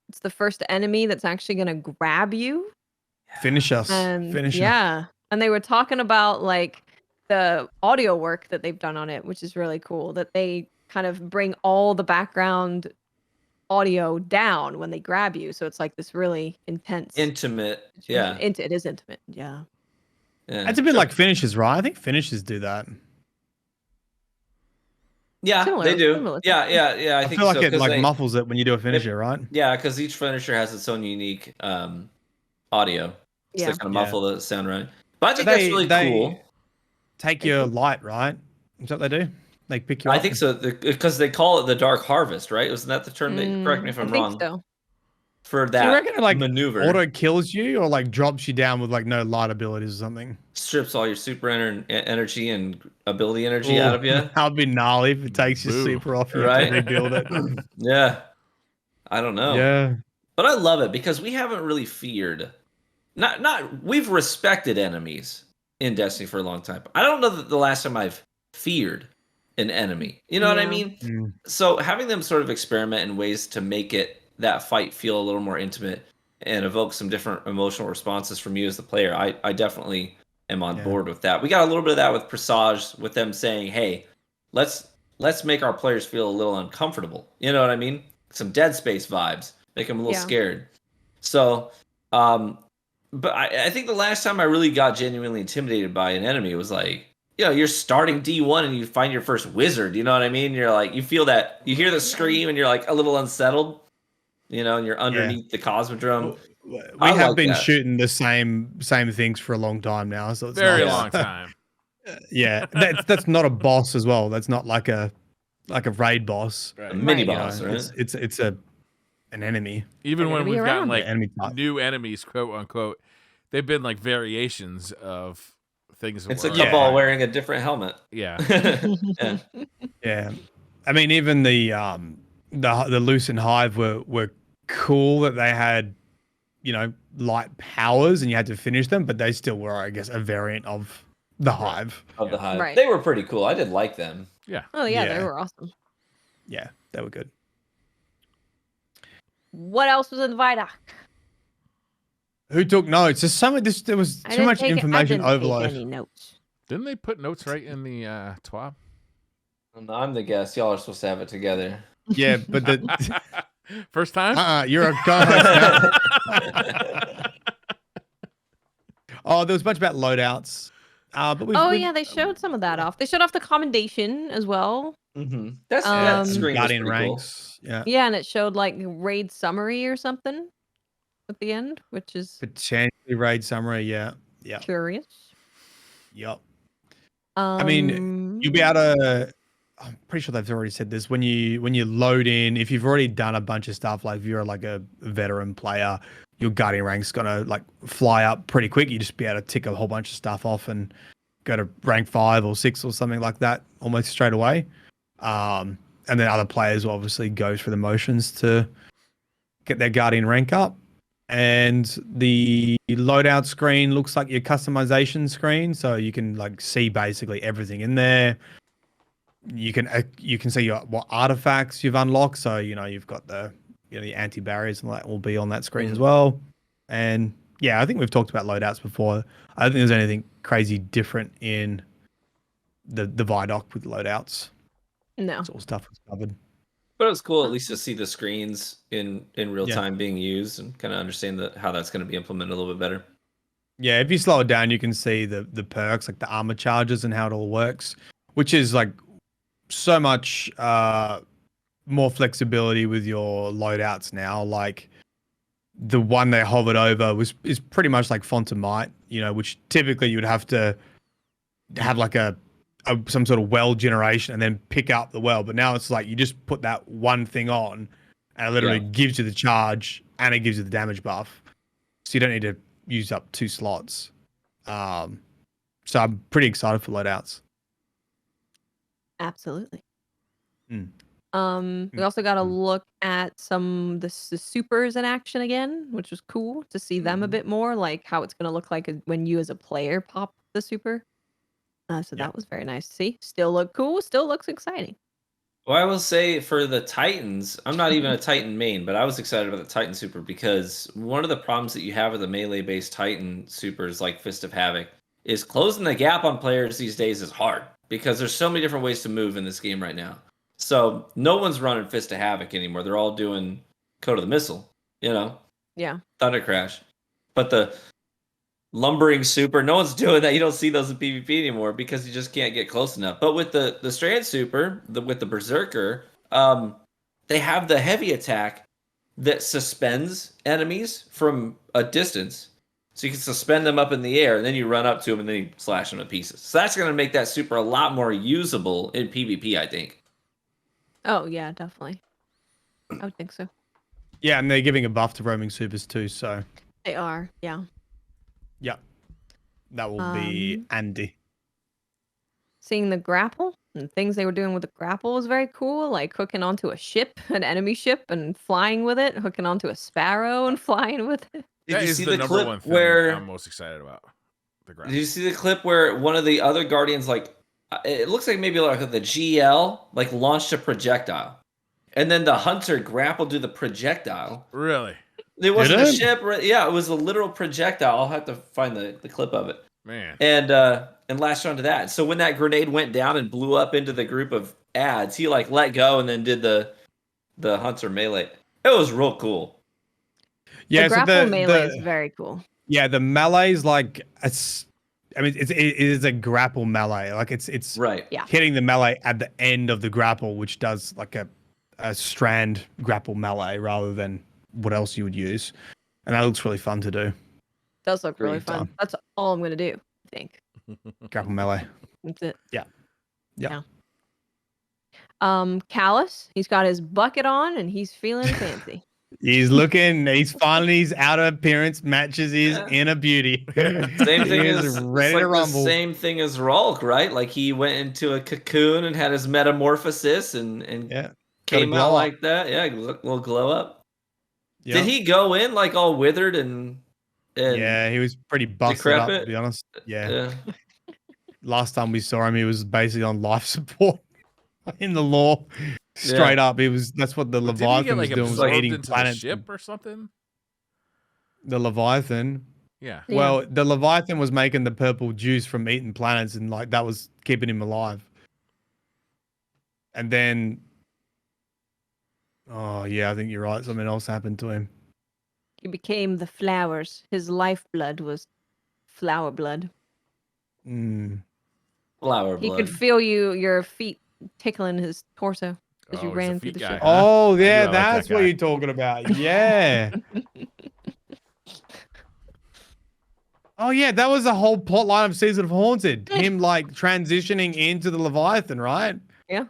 It's the first enemy that's actually gonna grab you. Finish us. And Finish us. yeah, and they were talking about like the audio work that they've done on it, which is really cool. That they kind of bring all the background audio down when they grab you, so it's like this really intense, Intimate. Yeah. It is intimate. Yeah. It's a bit like finishes, right? I think finishes do that. Yeah, Similar, they do. similar. Yeah. I think feel like so, it 'cause like they- muffles it when you do a finisher, right? Yeah, because each finisher has its own unique audio. So Yeah. they kind of muffle the sound, right? But I think They- that's really they cool. Take your light, right? Is that what they do? They pick you up. I think so, because they call it the Dark Harvest, right? Wasn't that the term? Correct me if I'm I think wrong. so. For Do that you reckon it like maneuver, auto kills you or like drops you down with like no light abilities or something? strips all your super energy and ability energy out of you. That would be gnarly if it takes your Boo. super off you Right? to rebuild it. Yeah, I don't know. Yeah. But I love it because we haven't really feared, we've respected enemies in Destiny for a long time. I don't know that the last time I've feared an enemy. You know what I Yeah. mean? Mm. So having them sort of experiment in ways to make that fight feel a little more intimate and evoke some different emotional responses from you as the player, I definitely am on board with that. We got a little bit of that with Presage, with them saying, "Hey, let's make our players feel a little uncomfortable." You know what I mean? Some Dead Space vibes, make them a little scared. So, but I think the last time I really got genuinely intimidated by an enemy was like, you know, you're starting D1 and you find your first wizard. You know what I mean? You're like, you feel that, you hear the scream and you're like a little unsettled. You know, and you're underneath the Cosmodrome. We I have like been that. shooting the same things for a long time now, so it's Very nice. long time. Yeah, that's not a boss as well. That's not like a raid boss. A mini Right. You know, boss, right? It's an enemy. Even They're when gonna be we've gotten around like Enemy type. new enemies, quote unquote, they've been like variations of things. that It's a were cabal already- wearing a different helmet. Yeah. Yeah. Yeah, I mean, even the Lucent Hive were cool that they had, light powers and you had to finish them, but they still were, I guess, a variant of the Hive. Of the Hive. Right. They were pretty cool. I did like them. Yeah. Oh yeah, they Yeah. were awesome. Yeah, they were good. What else was in Vidoc? Who took notes? There's so much. There was too much information I overload. didn't take any notes. Didn't they put notes right in the TWAB? I'm the guest. Y'all are supposed to have it together. Yeah, but the First time? you're a co-host now. Oh, there was a bunch about loadouts. But They showed some of that off. They showed off the commendation as well. Mm-hmm. That screen was Guardian pretty cool. ranks. Yeah. Yeah, and it showed like raid summary or something at the end, which is Potentially raid summary. Yeah. Yeah. curious. Yep. I mean, you'll be able to. I'm pretty sure they've already said this. When you load in, if you've already done a bunch of stuff, like if you're like a veteran player, your Guardian rank's gonna like fly up pretty quick. You just be able to tick a whole bunch of stuff off and go to rank 5 or 6 or something like that almost straight away. And then other players will obviously go through the motions to get their Guardian rank up. And the loadout screen looks like your customization screen, so you can like see basically everything in there. You can see what artifacts you've unlocked. So you've got the the anti-barriers and that will be on that screen as well. And yeah, I think we've talked about loadouts before. I don't think there's anything crazy different in the Vidoc with loadouts. No. It's all stuff was covered. But it was cool at least to see the screens in real Yeah. time being used and kind of understand how that's going to be implemented a little bit better. Yeah, if you slow it down, you can see the perks, like the armor charges and how it all works, which is like so much more flexibility with your loadouts now. Like the one they hovered over is pretty much like Font of Might, which typically you would have to have like some sort of well generation and then pick up the well. But now it's like you just put that one thing on and it literally gives you the charge and it gives you the damage buff. So you don't need to use up 2 slots. So I'm pretty excited for loadouts. Absolutely. Mm. We also got a look at the supers in action again, which was cool to see them a bit more, like how it's going to look like when you as a player pop the super. So that was very nice to see. Still look cool. Still looks exciting. Well, I will say for the Titans, I'm not even a Titan main, but I was excited about the Titan super because one of the problems that you have with the melee-based Titan supers like Fist of Havoc is closing the gap on players these days is hard because there's so many different ways to move in this game right now. So no one's running Fist of Havoc anymore. They're all doing Code of the Missile, Yeah. Thunder Crash. But the lumbering super, no one's doing that. You don't see those in PvP anymore because you just can't get close enough. But with the Strand super, with the Berserker, they have the heavy attack that suspends enemies from a distance. So you can suspend them up in the air, and then you run up to them, and then you slash them to pieces. So that's going to make that super a lot more usable in PvP, I think. Oh, yeah, definitely. I would think so. Yeah, and they're giving a buff to roaming supers too, so They are, yeah. yeah. That will be Andy. Seeing the grapple and things they were doing with the grapple was very cool, like hooking onto a ship, an enemy ship, and flying with it, hooking onto a sparrow and flying with it. That is the number one thing I'm most excited about. Did you see the clip where one of the other Guardians, like, it looks like maybe like the GL, like launched a projectile, and then the Hunter grappled to the projectile. Really? It wasn't a ship. Yeah, it was a literal projectile. I'll have to find the clip of it. Man. And latched onto that. So when that grenade went down and blew up into the group of ads, he like let go and then did the Hunter melee. It was real cool. Yeah, the grapple melee is very cool. Yeah, the melee is like it is a grapple melee. Like it's right. Yeah. Hitting the melee at the end of the grapple, which does like a strand grapple melee rather than what else you would use. And that looks really fun to do. Does look really fun. That's all I'm gonna do, I think. Grapple melee. That's it. Yeah. Calus, he's got his bucket on and he's feeling fancy. He's finally his outer appearance matches his inner beauty. Same thing is as ready it's to like the rumble. same thing as Ralk, right? Like he went into a cocoon and had his metamorphosis and Yeah. came glow out up. like that. Yeah, little glow up. Yep. Did he go in like all withered and Yeah, he was pretty busted up, to decrepit? be honest. Yeah. Yeah. Last time we saw him, he was basically on life support in the lore. Straight up, he was. That's what the But didn't he get Leviathan was like doing, was absorbed eating into the planets. ship or something? The Leviathan. Yeah. Yeah. Well, the Leviathan was making the purple juice from eating planets, and like that was keeping him alive. And then, oh yeah, I think you're right. Something else happened to him. He became the flowers. His lifeblood was flower blood. Mm. Flower He blood. could feel your feet tickling his torso as Oh, you he's a ran through feet the guy, ship. huh? Oh I yeah, like that that's what guy. you're talking about. Yeah. Oh yeah, that was the whole plot line of Season of Haunted. Him like transitioning into the Leviathan, right? Yeah.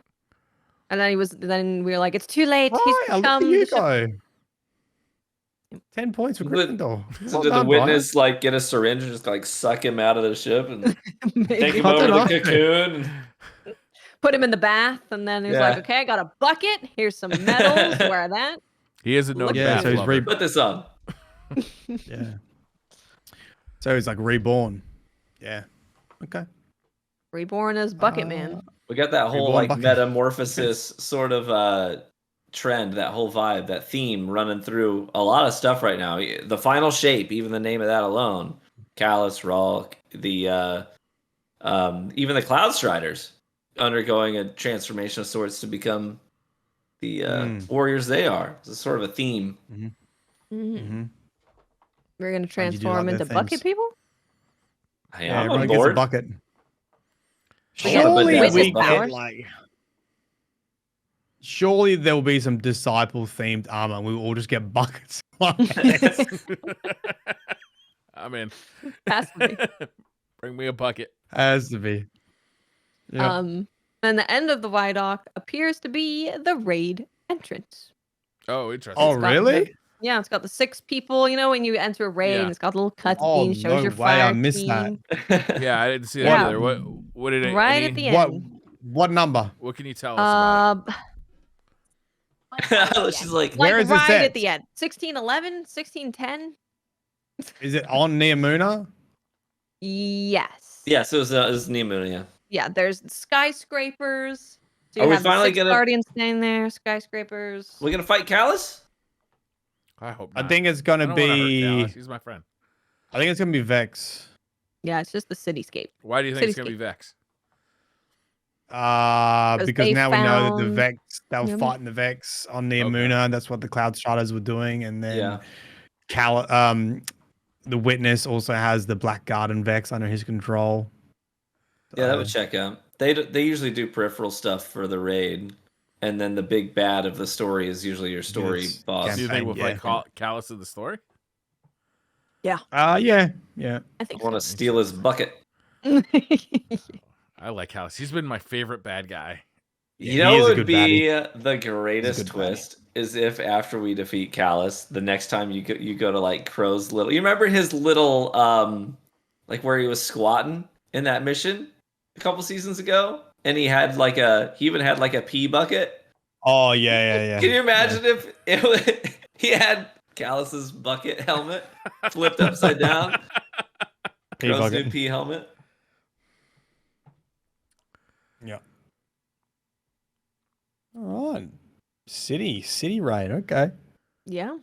And then we were like, it's too late. He's Right, look at become you the ship. go. 10 points for But- Gryffindor. So Well did the done, Brian. witness like get a syringe and just like suck him out of the ship and Maybe. take him I over to don't the know. cocoon? Put him in the bath, and then he's like, Yeah. okay, I got a bucket. Here's some medals. Wear that. He is a known Yeah, bath so he's lover. Put this on. Yeah. So he's like reborn. Yeah. Okay. Reborn as Bucket Man. We got that whole Reborn like bucket. metamorphosis sort of trend, that whole vibe, that theme running through a lot of stuff right now. The final shape, even the name of that alone, Calus, Ralk, the even the Cloud Striders undergoing a transformation of sorts to become the warriors they are. It's a sort of a theme. Mm-hmm. We're gonna you do transform like into their Bucket themes? people. Hey, Yeah, I'm everyone on gets a board. bucket. We get Surely witness we powers. get like. Surely there will be some disciple themed armor. And we will all just get buckets. I'm in. Has to be. Bring me a bucket. Has to be. Yeah. And the end of the Vidoc appears to be the raid entrance. Oh, interesting. Oh, It's got really? Yeah, it's got the 6 people. You know, when you enter a raid, Yeah. and it's got a little cutscene, Oh, shows no your way, fire I missed that. team. Yeah, I didn't see that Yeah. either. What did it? Right any, at the What end. what number? What can you tell us about it? She's like, Where is this right at? at the end. 1611, 1610. Is it on Neomuna? Yes. yes, it was Neomuna, yeah. Yeah, there's skyscrapers. So Are you we have the finally 6 gonna- Guardians standing there, skyscrapers. We gonna fight Calus? I hope I not. think it's I gonna don't wanna hurt be. Calus. He's my friend. I think it's gonna be Vex. Yeah, it's just the cityscape. Why do you think it's gonna be Cityscape. Vex? Because they now we know that the found Vex, they were Neomuna. fighting the Vex on Neomuna, and that's what the Cloud Striders were doing. And then Yeah. the Witness also has the Black Garden Vex under his control. Yeah, that would So- check out. They usually do peripheral stuff for the raid, and then the big bad of the story is usually your story Yes. boss. Do you think we'll yeah. fight Calus in the story? Yeah. I I think want to so. steal his bucket. I like Calus. He's been my favorite bad guy. You he know is a what would good be baddie. the greatest good baddie. twist is if after we defeat Calus, the next time you go to like Crow's little. You remember his little like where he was squatting in that mission a couple seasons ago, and he even had like a pee bucket. Oh yeah. Can you imagine if he had Calus's bucket helmet flipped upside down? Pee Crow's bucket. new pee helmet. Yeah. All right. City raid. Okay. Yeah.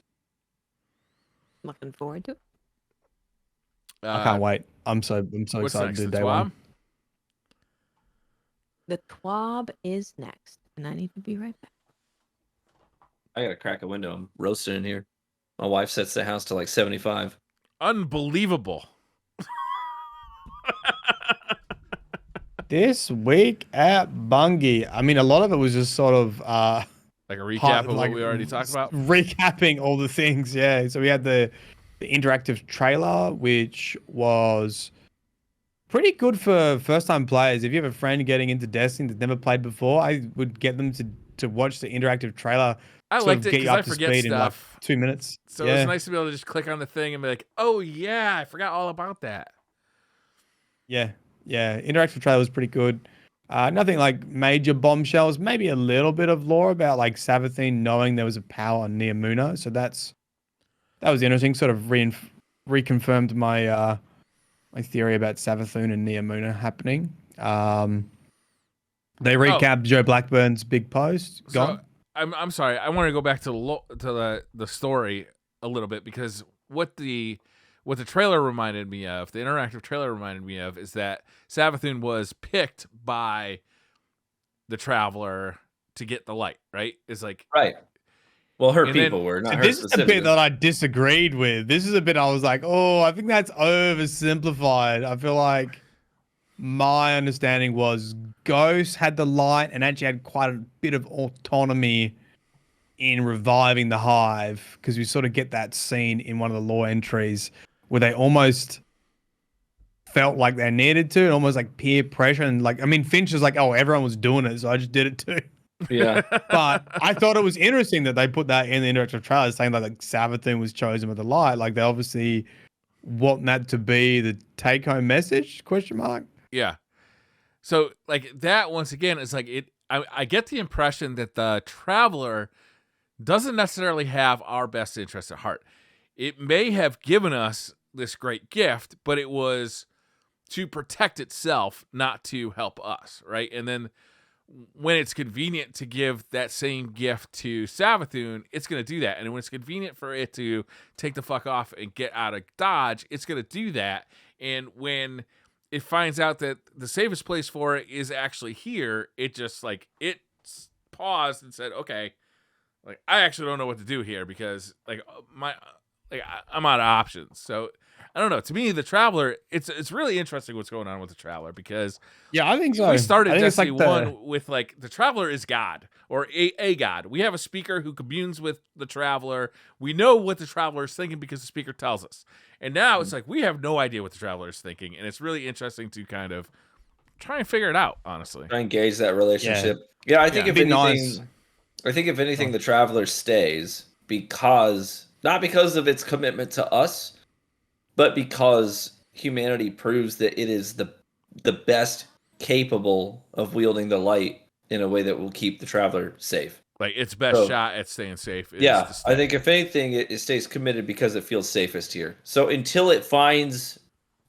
Looking forward to it. I can't wait. I'm so What's excited next? to do The day one. TWAB? The TWAB is next, and I need to be right back. I gotta crack a window. I'm roasting in here. My wife sets the house to like 75. Unbelievable. This week at Bungie, I mean, a lot of it was just sort of Like a recap of what we already talked about. recapping all the things. Yeah. So we had the interactive trailer, which was pretty good for first-time players. If you have a friend getting into Destiny that's never played before, I would get them to watch the interactive trailer I sort liked of it get you because I up to forget speed in like stuff. 2 minutes. So yeah. it's nice to be able to just click on the thing and be like, oh yeah, I forgot all about that. Yeah, yeah. Interactive trailer was pretty good. Nothing like major bombshells. Maybe a little bit of lore about like Savathine knowing there was a power on Neomuna. So that was interesting. Sort of reconfirmed my my theory about Savathun and Neomuna happening. They recapped Joe Blackburn's big post. So I'm sorry. I want to go back to the story a little bit because what the trailer reminded me of, the interactive trailer reminded me of, is that Savathun was picked by the Traveler to get the light. Right? It's like Right. Well, her And people then- were not her This is a specifically. bit that I disagreed with. This is a bit I was like, oh, I think that's oversimplified. I feel like my understanding was Ghost had the light and actually had quite a bit of autonomy in reviving the hive, because we sort of get that scene in one of the lore entries where they almost felt like they needed to, and almost like peer pressure. And like, I mean, Finch is like, oh, everyone was doing it, so I just did it too. Yeah. But I thought it was interesting that they put that in the interactive trailer, saying that like Savathun was chosen with the light. Like they obviously want that to be the take-home message? Question mark. Yeah. So like that once again is like it. I get the impression that the Traveler doesn't necessarily have our best interest at heart. It may have given us this great gift, but it was to protect itself, not to help us, right? And then when it's convenient to give that same gift to Savathun, it's going to do that. And when it's convenient for it to take the fuck off and get out of Dodge, it's going to do that. And when it finds out that the safest place for it is actually here, it just like, it paused and said, okay, like I actually don't know what to do here because like I'm out of options. So I don't know. To me, the Traveler, it's really interesting what's going on with the Traveler because Yeah, I think so. we started I think it's Destiny like 1 with like the Traveler is God or a God. We have a speaker who communes with the Traveler. We know what the Traveler is thinking because the speaker tells us. And now it's like we have no idea what the Traveler is thinking, and it's really interesting to kind of try and figure it out. Honestly, Try and gauge that relationship. Yeah, I think Yeah. if It'd be anything, nice. I think if anything, the Traveler stays because not because of its commitment to us, but because humanity proves that it is the best capable of wielding the light in a way that will keep the Traveler safe. like its best shot at staying safe. Is Yeah, to stay. I think if anything, it stays committed because it feels safest here. So until it finds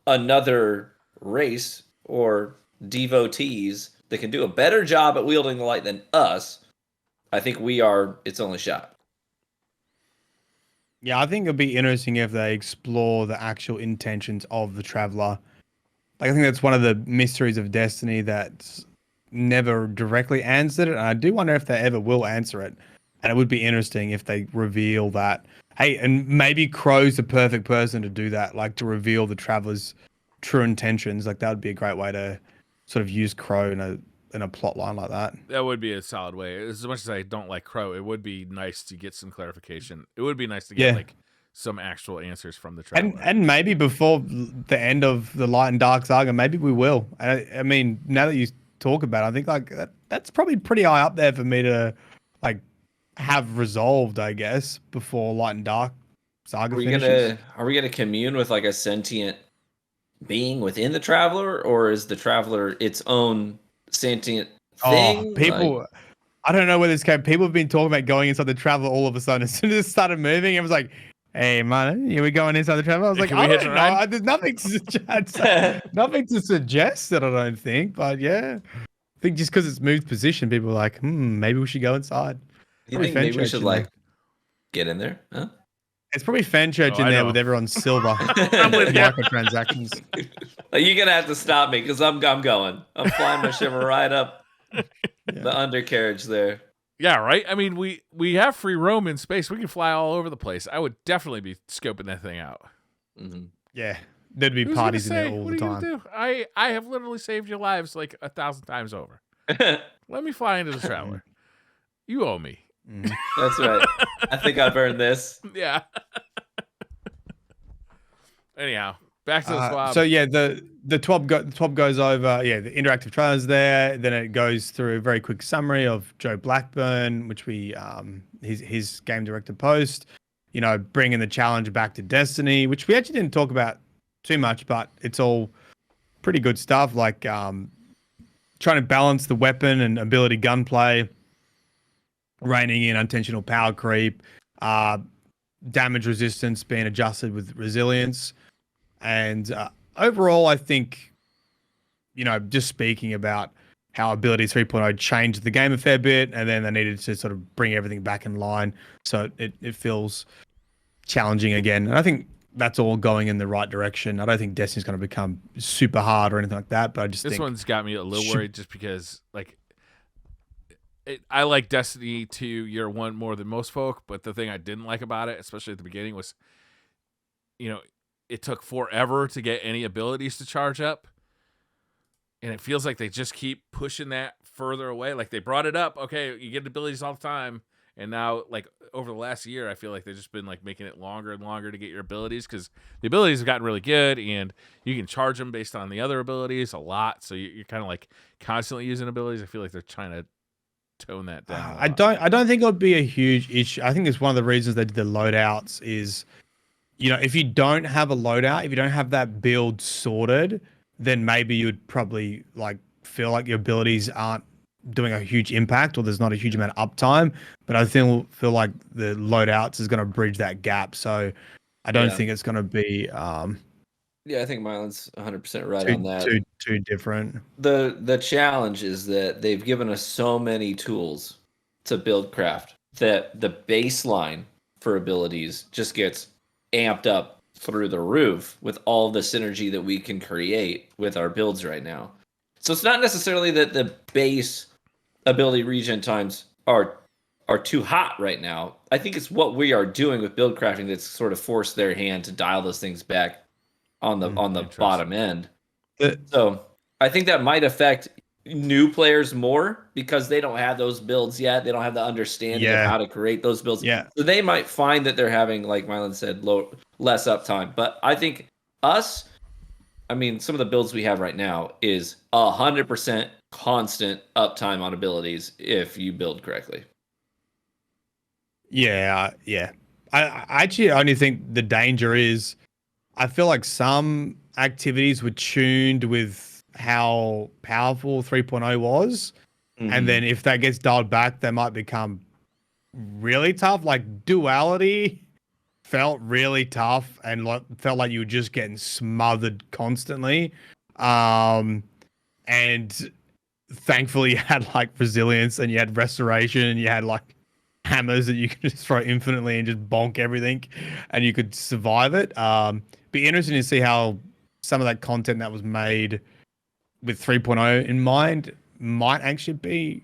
another race or devotees that can do a better job at wielding the light than us, I think we are its only shot. Yeah, I think it'd be interesting if they explore the actual intentions of the Traveler. Like, I think that's one of the mysteries of Destiny that's never directly answered it. And I do wonder if they ever will answer it. And it would be interesting if they reveal that. Hey, and maybe Crow's the perfect person to do that, like to reveal the Traveler's true intentions. Like, that would be a great way to sort of use Crow in a plot line like that. That would be a solid way. As much as I don't like Crow, it would be nice to get some clarification. It would be nice to get like some actual answers from the Traveler. And maybe before the end of the Light and Dark saga, maybe we will. I mean, now that you talk about it, I think like that's probably pretty high up there for me to like have resolved, I guess, before Light and Dark saga finishes. Are we gonna commune with like a sentient being within the Traveler, or is the Traveler its own sentient thing? People, I don't know where this came. People have been talking about going inside the Traveler all of a sudden. As soon as it started moving, it was like, hey man, are we going inside the Traveler? I was like, I don't know. There's nothing to suggest. Nothing to suggest that I don't think. But yeah, I think just because it's moved position, people are like, maybe we should go inside. You think maybe we should like get in there? Huh? It's probably Fenchurch in there with everyone's silver microtransactions. You're gonna have to stop me because I'm going. I'm flying my shimmer right up the undercarriage there. Yeah, right. I mean, we have free roam in space. We can fly all over the place. I would definitely be scoping that thing out. Mm-hmm. Yeah, there'd be parties in there all the time. Do? I have literally saved your lives like 1,000 times over. Let me fly into the Traveler. You owe me. That's right. I think I've earned this. Yeah. Anyhow, back to the swab. So yeah, the TWAB goes over. Yeah, the interactive trailer's there. Then it goes through a very quick summary of Joe Blackburn, which we his game director post. You know, bringing the challenge back to Destiny, which we actually didn't talk about too much, but it's all pretty good stuff. Like trying to balance the weapon and ability gunplay, reining in intentional power creep, damage resistance being adjusted with resilience. And overall, I think, you know, just speaking about how Ability 3.0 changed the game a fair bit, and then they needed to sort of bring everything back in line so it feels challenging again. And I think that's all going in the right direction. I don't think Destiny's going to become super hard or anything like that, but I just think this one's got me a little worried just because, like, I like Destiny 2 Year 1 more than most folk, but the thing I didn't like about it, especially at the beginning, was, you know, it took forever to get any abilities to charge up. And it feels like they just keep pushing that further away. Like they brought it up. Okay, you get abilities all the time. And now, like, over the last year, I feel like they've just been, like, making it longer and longer to get your abilities because the abilities have gotten really good and you can charge them based on the other abilities a lot. So you're kind of, like, constantly using abilities. I feel like they're trying to tone that down. I don't think it would be a huge issue. I think it's one of the reasons they did the loadouts is, you know, if you don't have a loadout, if you don't have that build sorted, then maybe you'd probably like feel like your abilities aren't doing a huge impact or there's not a huge amount of uptime. But I feel like the loadouts is going to bridge that gap. So I don't think it's going to be yeah, I think Mylan's 100% right on that. Too different. The challenge is that they've given us so many tools to build craft that the baseline for abilities just gets amped up through the roof with all the synergy that we can create with our builds right now. So it's not necessarily that the base ability regen times are too hot right now. I think it's what we are doing with build crafting that's sort of forced their hand to dial those things back on the bottom end. So I think that might affect new players more because they don't have those builds yet. They don't have the understanding of how to create those builds. Yeah. So they might find that they're having, like Mylan said, less uptime. But I think some of the builds we have right now is 100% constant uptime on abilities if you build correctly. Yeah. I actually only think the danger is I feel like some activities were tuned with how powerful 3.0 was. Mm-hmm. And then if that gets dialed back, they might become really tough. Like duality felt really tough and felt like you were just getting smothered constantly. And thankfully you had like resilience and you had restoration and you had like hammers that you could just throw infinitely and just bonk everything and you could survive it. Be interesting to see how some of that content that was made with 3.0 in mind might actually be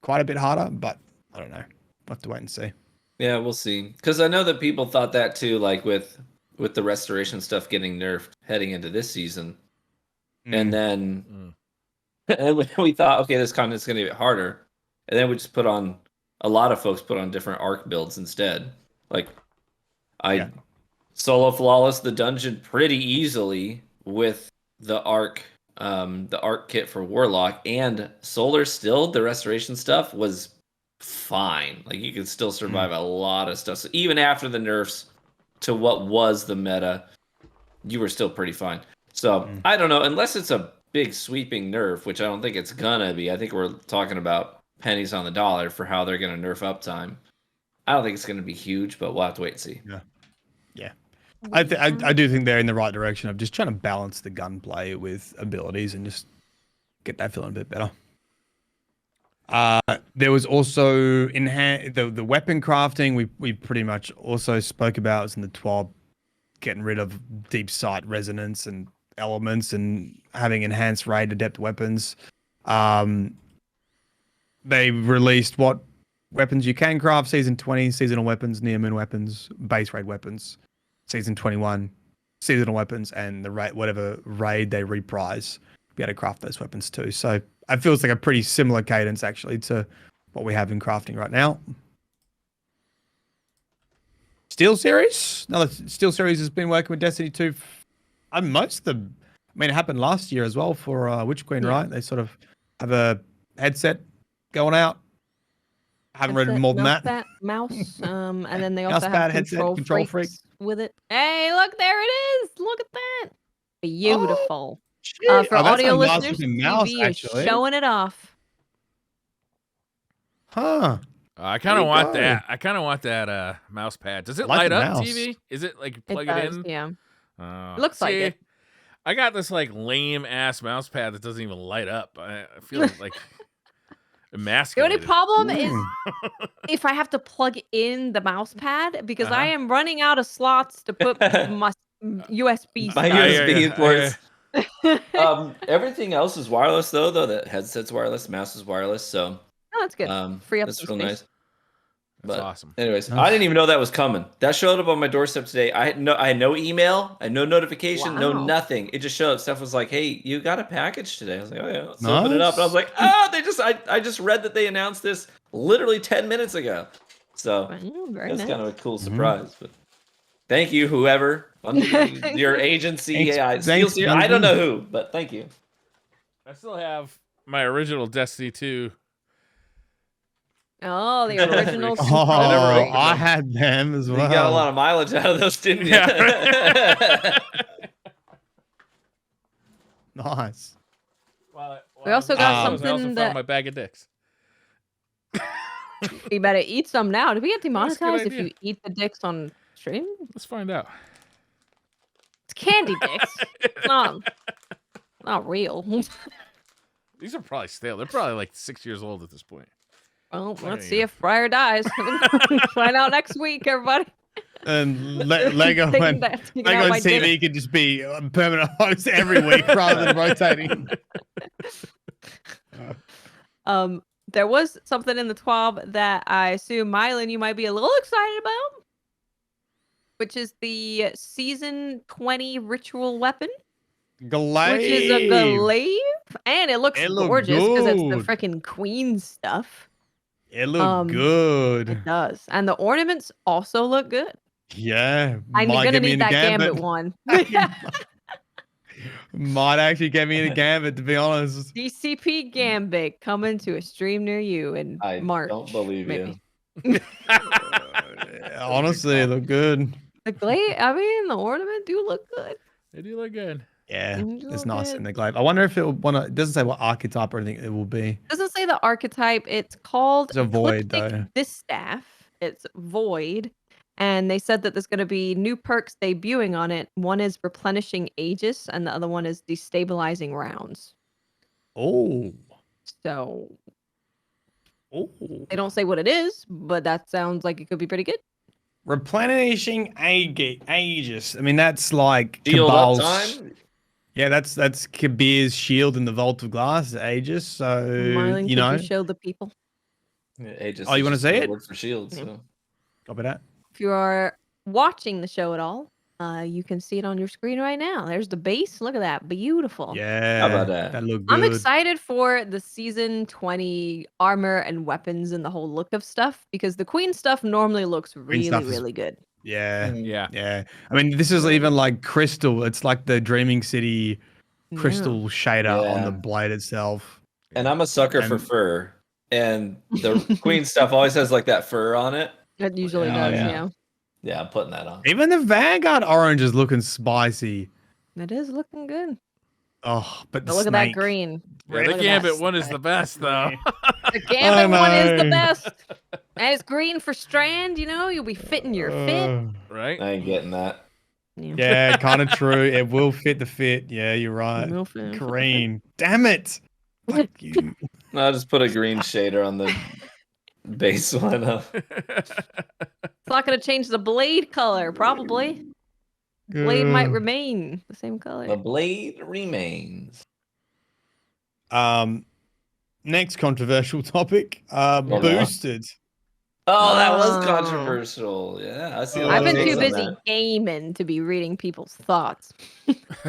quite a bit harder, but I don't know. We'll have to wait and see. Yeah, we'll see. Because I know that people thought that too, like with the restoration stuff getting nerfed heading into this season. And then and we thought, okay, this content's going to get harder. And then we just a lot of folks put on different arc builds instead. Like, solo flawless the dungeon pretty easily with the arc kit for Warlock, and Solar still, the restoration stuff was fine. Like, you could still survive a lot of stuff. So even after the nerfs to what was the meta, you were still pretty fine. So I don't know, unless it's a big sweeping nerf, which I don't think it's gonna be. I think we're talking about pennies on the dollar for how they're gonna nerf uptime. I don't think it's gonna be huge, but we'll have to wait and see. Yeah. I do think they're in the right direction of just trying to balance the gunplay with abilities and just get that feeling a bit better. There was also the weapon crafting. We pretty much also spoke about was in the TWAB, getting rid of deep sight resonance and elements and having enhanced raid adept weapons. They released what weapons you can craft: season 20 seasonal weapons, Neomuna weapons, base raid weapons, season 21 seasonal weapons, and the whatever raid they reprise, be able to craft those weapons too. So it feels like a pretty similar cadence actually to what we have in crafting right now. Steel Series. Another Steel Series has been working with Destiny 2 most of them. I mean, it happened last year as well for Witch Queen, right? They sort of have a headset going out. I haven't read more than that. Mouse. And then they also Mousepad, have headset, control freak with it. Hey, look, there it is. Look at that. Beautiful. Shit. For Oh, that's audio a nice listeners, looking mouse, TV is actually. showing it off. Huh. I kind of want that. I kind of want that mouse pad. Does it light up mouse. TV? Is it like plug It it does, in? yeah. It looks like it. I got this like lame ass mouse pad that doesn't even light up. I feel like The emasculated. only problem is if I have to plug in the mouse pad because I am running out of slots to put my USB My stuff. USB ports. Everything else is wireless though. That headset's wireless, mouse is wireless. So Oh, that's good. Free up that's some real space. nice. That's But awesome. anyways, I didn't even know that was coming. That showed up on my doorstep today. I had no email, I had no notification, no Wow. nothing. It just showed up. Steph was like, "Hey, you got a package today." I was like, "Oh yeah, let's open it up." And I was like, "Oh, I just read that they announced this literally 10 minutes ago." So Very that's nice. kind of a cool surprise. But thank you, whoever your agency. Thanks, I don't know who, but thank you. I still have my original Destiny 2. Oh, the original. I had them as well. You got a lot of mileage out of those, didn't you? Yeah. Nice. We also got something I also that- found my bag of dicks. You better eat some now. Do we get That's a good demonetized if idea. you eat the dicks on stream? Let's find out. It's candy dicks. It's not real. These are probably stale. They're probably like 6 years old at this point. Well, There let's you see go. if Briar dies. Find out next week, everybody. And Lego Taking and that- taking Lego out and my dinner. TV could just be a permanent host every week rather than rotating. There was something in the 12 that I assume Mylan you might be a little excited about, which is the season 20 ritual weapon, Glaive. which is a glaive, and it looks gorgeous because it's the good. freaking queen stuff. It looked good. It does, and the ornaments also look good. Yeah. I'm might gonna get me need into that Gambit one. Might actually get me into Gambit, to be honest. DCP Gambit coming to a stream near you in I March. don't believe maybe. you. Honestly, it looked good. The glaive, I mean, the ornament do look good. They do look good. Yeah, They do it's look nice good. in the glaive. I wonder if it it doesn't say what archetype or anything it will be. Doesn't say the archetype. It's called It's a void, Ecliptic though. Distaff. It's void. And they said that there's going to be new perks debuting on it. One is replenishing Aegis, and the other one is destabilizing rounds. Oh. So Oh. they don't say what it is, but that sounds like it could be pretty good. Replenishing Aegis. I mean, that's like Shield Cabal's. uptime. Yeah, that's Kabir's shield in the Vault of Glass, Aegis. So Marlon, you could know, you show the people? Yeah, Aegis Oh, you is wanna just say another it? word for shield. Yeah. So. copy that. If you are watching the show at all, you can see it on your screen right now. There's the base. Look at that. Beautiful. Yeah, How about that? That looked good. I'm excited for the season 20 armor and weapons and the whole look of stuff because the queen stuff normally looks really, stuff is- really good. Yeah, Yeah. yeah. I mean, this is even like crystal. It's like the Dreaming City crystal shader on the Yeah. blade itself. And I'm a sucker for And- fur, and the queen stuff always has like that fur on it. It usually Oh, does, yeah. yeah. Yeah, I'm putting that on. Even the Vanguard orange is looking spicy. It is looking good. Oh, but the But look at that snake. green. Yeah, Look the at that Gambit one is the best, though. The Gambit one is the know. best. And it's green for Strand, you know, you'll be fitting your fit. Right? I ain't getting that. Yeah, kind of true. It will fit the fit. Yeah, you're right. Will fit. Green. Damn it. Fuck you. I'll just put a green shader on the base one. It's not going to change the blade color, probably. Blade might remain the same color. The blade remains. Next controversial topic. no. Boosted. Oh, that was Oh. controversial. Yeah, I see. a lot I've of been takes too on busy that. gaming to be reading people's thoughts.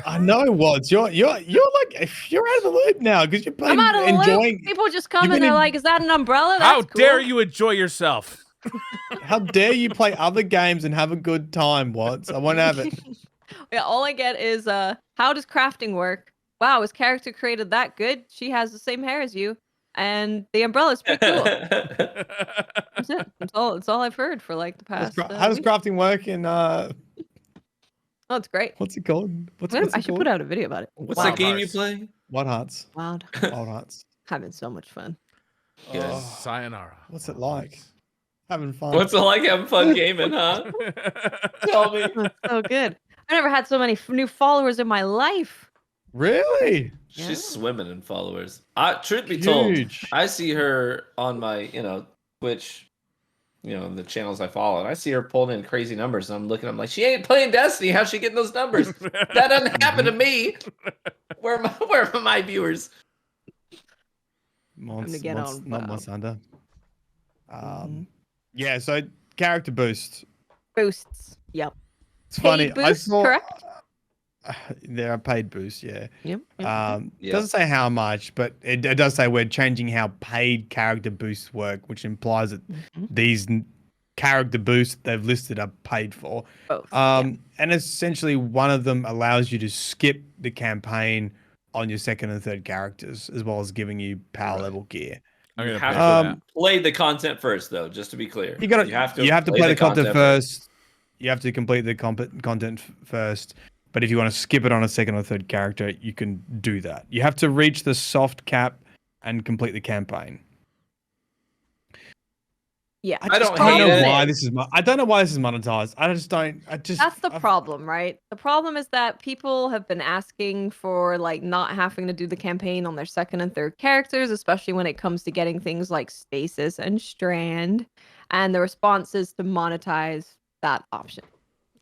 I know what you're like. You're out of the loop now because you're I'm out of the enjoying. loop. People just come you've and been they're en- like, "Is that an umbrella?" How That's dare cool." you enjoy yourself? How dare you play other games and have a good time, Watts? I won't have it. Yeah, all I get is how does crafting work? Wow, is character created that good? She has the same hair as you, and the umbrella's pretty cool. That's it. That's all I've heard for like the past. How does week. crafting work in Oh, it's great. what's it called? What's I it should called? put out a video about it. What's Wild that game you Hearts. play? Wild Hearts. Wild. Wild Hearts. Having so much fun. Good. Oh, Sayonara. what's it like? Having fun. What's it like having fun gaming, huh? Tell me. Oh, it's so good. I never had so many new followers in my life. Really? She's Yeah. swimming in followers. Truth be told, Huge. I see her on my, Twitch, the channels I follow, and I see her pulling in crazy numbers, and I'm like, she ain't playing Destiny. How's she getting those numbers? That doesn't happen to me. Where are my viewers? to get on Not WoW. Monsanto. Mhm. Yeah, so character boost. Boosts. Yep. It's funny. Paid I boosts, saw correct? there are paid boosts, yeah. Yep. Yeah. Doesn't say how much, but it does say we're changing how paid character boosts work, which implies that Mhm. these character boosts they've listed are paid for. Both. And essentially one of them allows you to skip the campaign on your second and third characters, as well as giving you power Right. level gear. I'm You gonna have pay to for that. play the content first, though, just to be clear. You have to play the content first. You have to complete the content first. But if you want to skip it on a second or third character, you can do that. You have to reach the soft cap and complete the campaign. Yeah. I don't I hate don't know it. why this is. I don't know why this is monetized. I just don't. That's the problem, right? The problem is that people have been asking for like not having to do the campaign on their second and third characters, especially when it comes to getting things like Stasis and Strand, and the response is to monetize that option.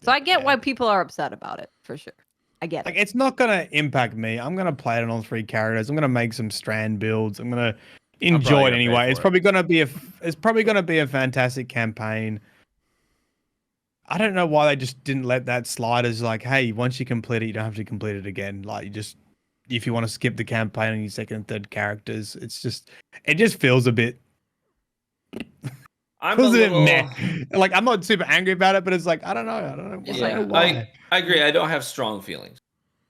So I get why people are upset about it, for sure. I get Like it. it's not gonna impact me. I'm gonna play it on all three characters. I'm gonna make some Strand builds. I'm gonna enjoy probably it gonna pay anyway. for It's it. probably gonna be a fantastic campaign. I don't know why they just didn't let that slide as like, hey, once you complete it, you don't have to complete it again. Like you just, if you want to skip the campaign on your second and third characters, it just feels a bit. I'm a Feels a bit little. meh. Like I'm not super angry about it, but it's like I don't know. I don't know Yeah, why. I agree. I don't have strong feelings,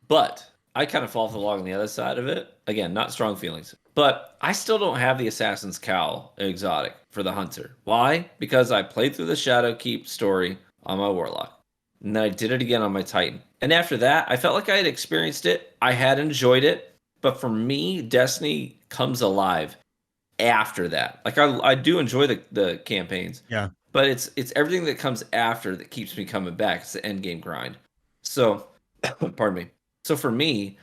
but I kind of fall along the other side of it. Again, not strong feelings, but I still don't have the Assassin's Cowl exotic for the Hunter. Why? Because I played through the Shadowkeep story on my Warlock, and then I did it again on my Titan. And after that, I felt like I had experienced it. I had enjoyed it, but for me, Destiny comes alive after that. Like I do enjoy the campaigns. Yeah. But it's everything that comes after that keeps me coming back. It's the end game grind. So pardon me. So for me,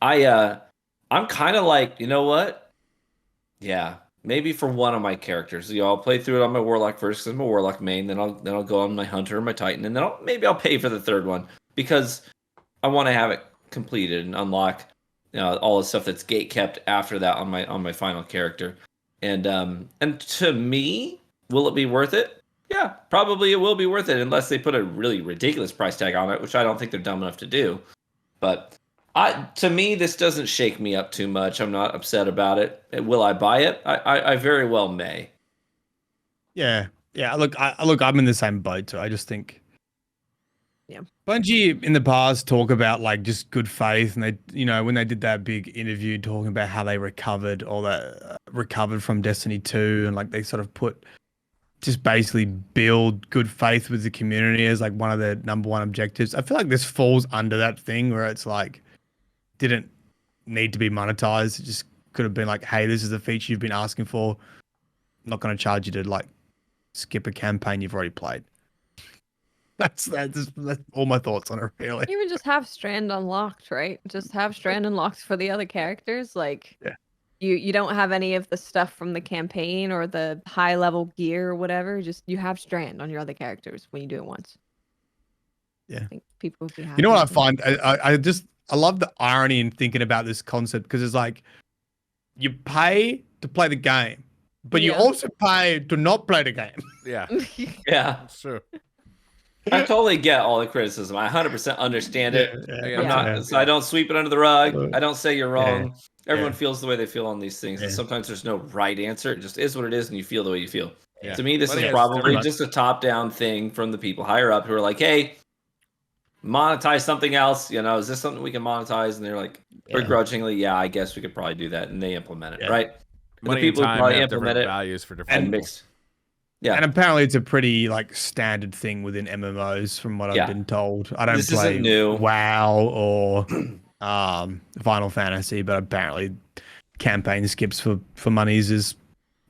I'm kind of like, you know what? Yeah, maybe for one of my characters. I'll play through it on my Warlock first because I'm a Warlock main, then I'll go on my Hunter or my Titan, and then maybe I'll pay for the third one because I want to have it completed and unlock all the stuff that's gate kept after that on my final character. And to me, will it be worth it? Yeah, probably it will be worth it unless they put a really ridiculous price tag on it, which I don't think they're dumb enough to do. But to me, this doesn't shake me up too much. I'm not upset about it. Will I buy it? I very well may. Yeah. Look, I'm in the same boat too. I just think. Yeah. Bungie in the past talk about like just good faith, and they, when they did that big interview talking about how they recovered from Destiny 2, and like they sort of just basically build good faith with the community as like one of their number one objectives. I feel like this falls under that thing where it's like didn't need to be monetized. It just could have been like, hey, this is a feature you've been asking for. I'm not going to charge you to like skip a campaign you've already played. That's all my thoughts on it, really. Even just have Strand unlocked, right? Just have Strand unlocked for the other characters. Like, Yeah. You don't have any of the stuff from the campaign or the high level gear or whatever. Just you have Strand on your other characters when you do it once. Yeah. I think people would be happy. You know what I with it. find? I love the irony in thinking about this concept because it's like you pay to play the game, but you Yeah. also pay to not play the game. Yeah, Yeah, that's true. I totally get all the criticism. I 100% understand it. Yeah. I'm not, so I don't sweep it under the rug. I don't say you're wrong. Everyone Yeah. feels the way they feel on these things, and Yeah. sometimes there's no right answer. It just is what it is, and you feel the way you feel. Yeah. To me, this But is yeah, probably much. just a top-down thing from the people higher up who are like, "Hey, monetize something else? You know, is this something we can monetize? And they're like, begrudgingly, yeah, I guess we could probably do that, and they implement it, right? Money the people and who time probably have implement different it values for different and people. mix. Yeah, And apparently it's a pretty like standard thing within MMOs, from what I've been told. I don't This play isn't new. WoW or Final Fantasy, but apparently campaign skips for monies is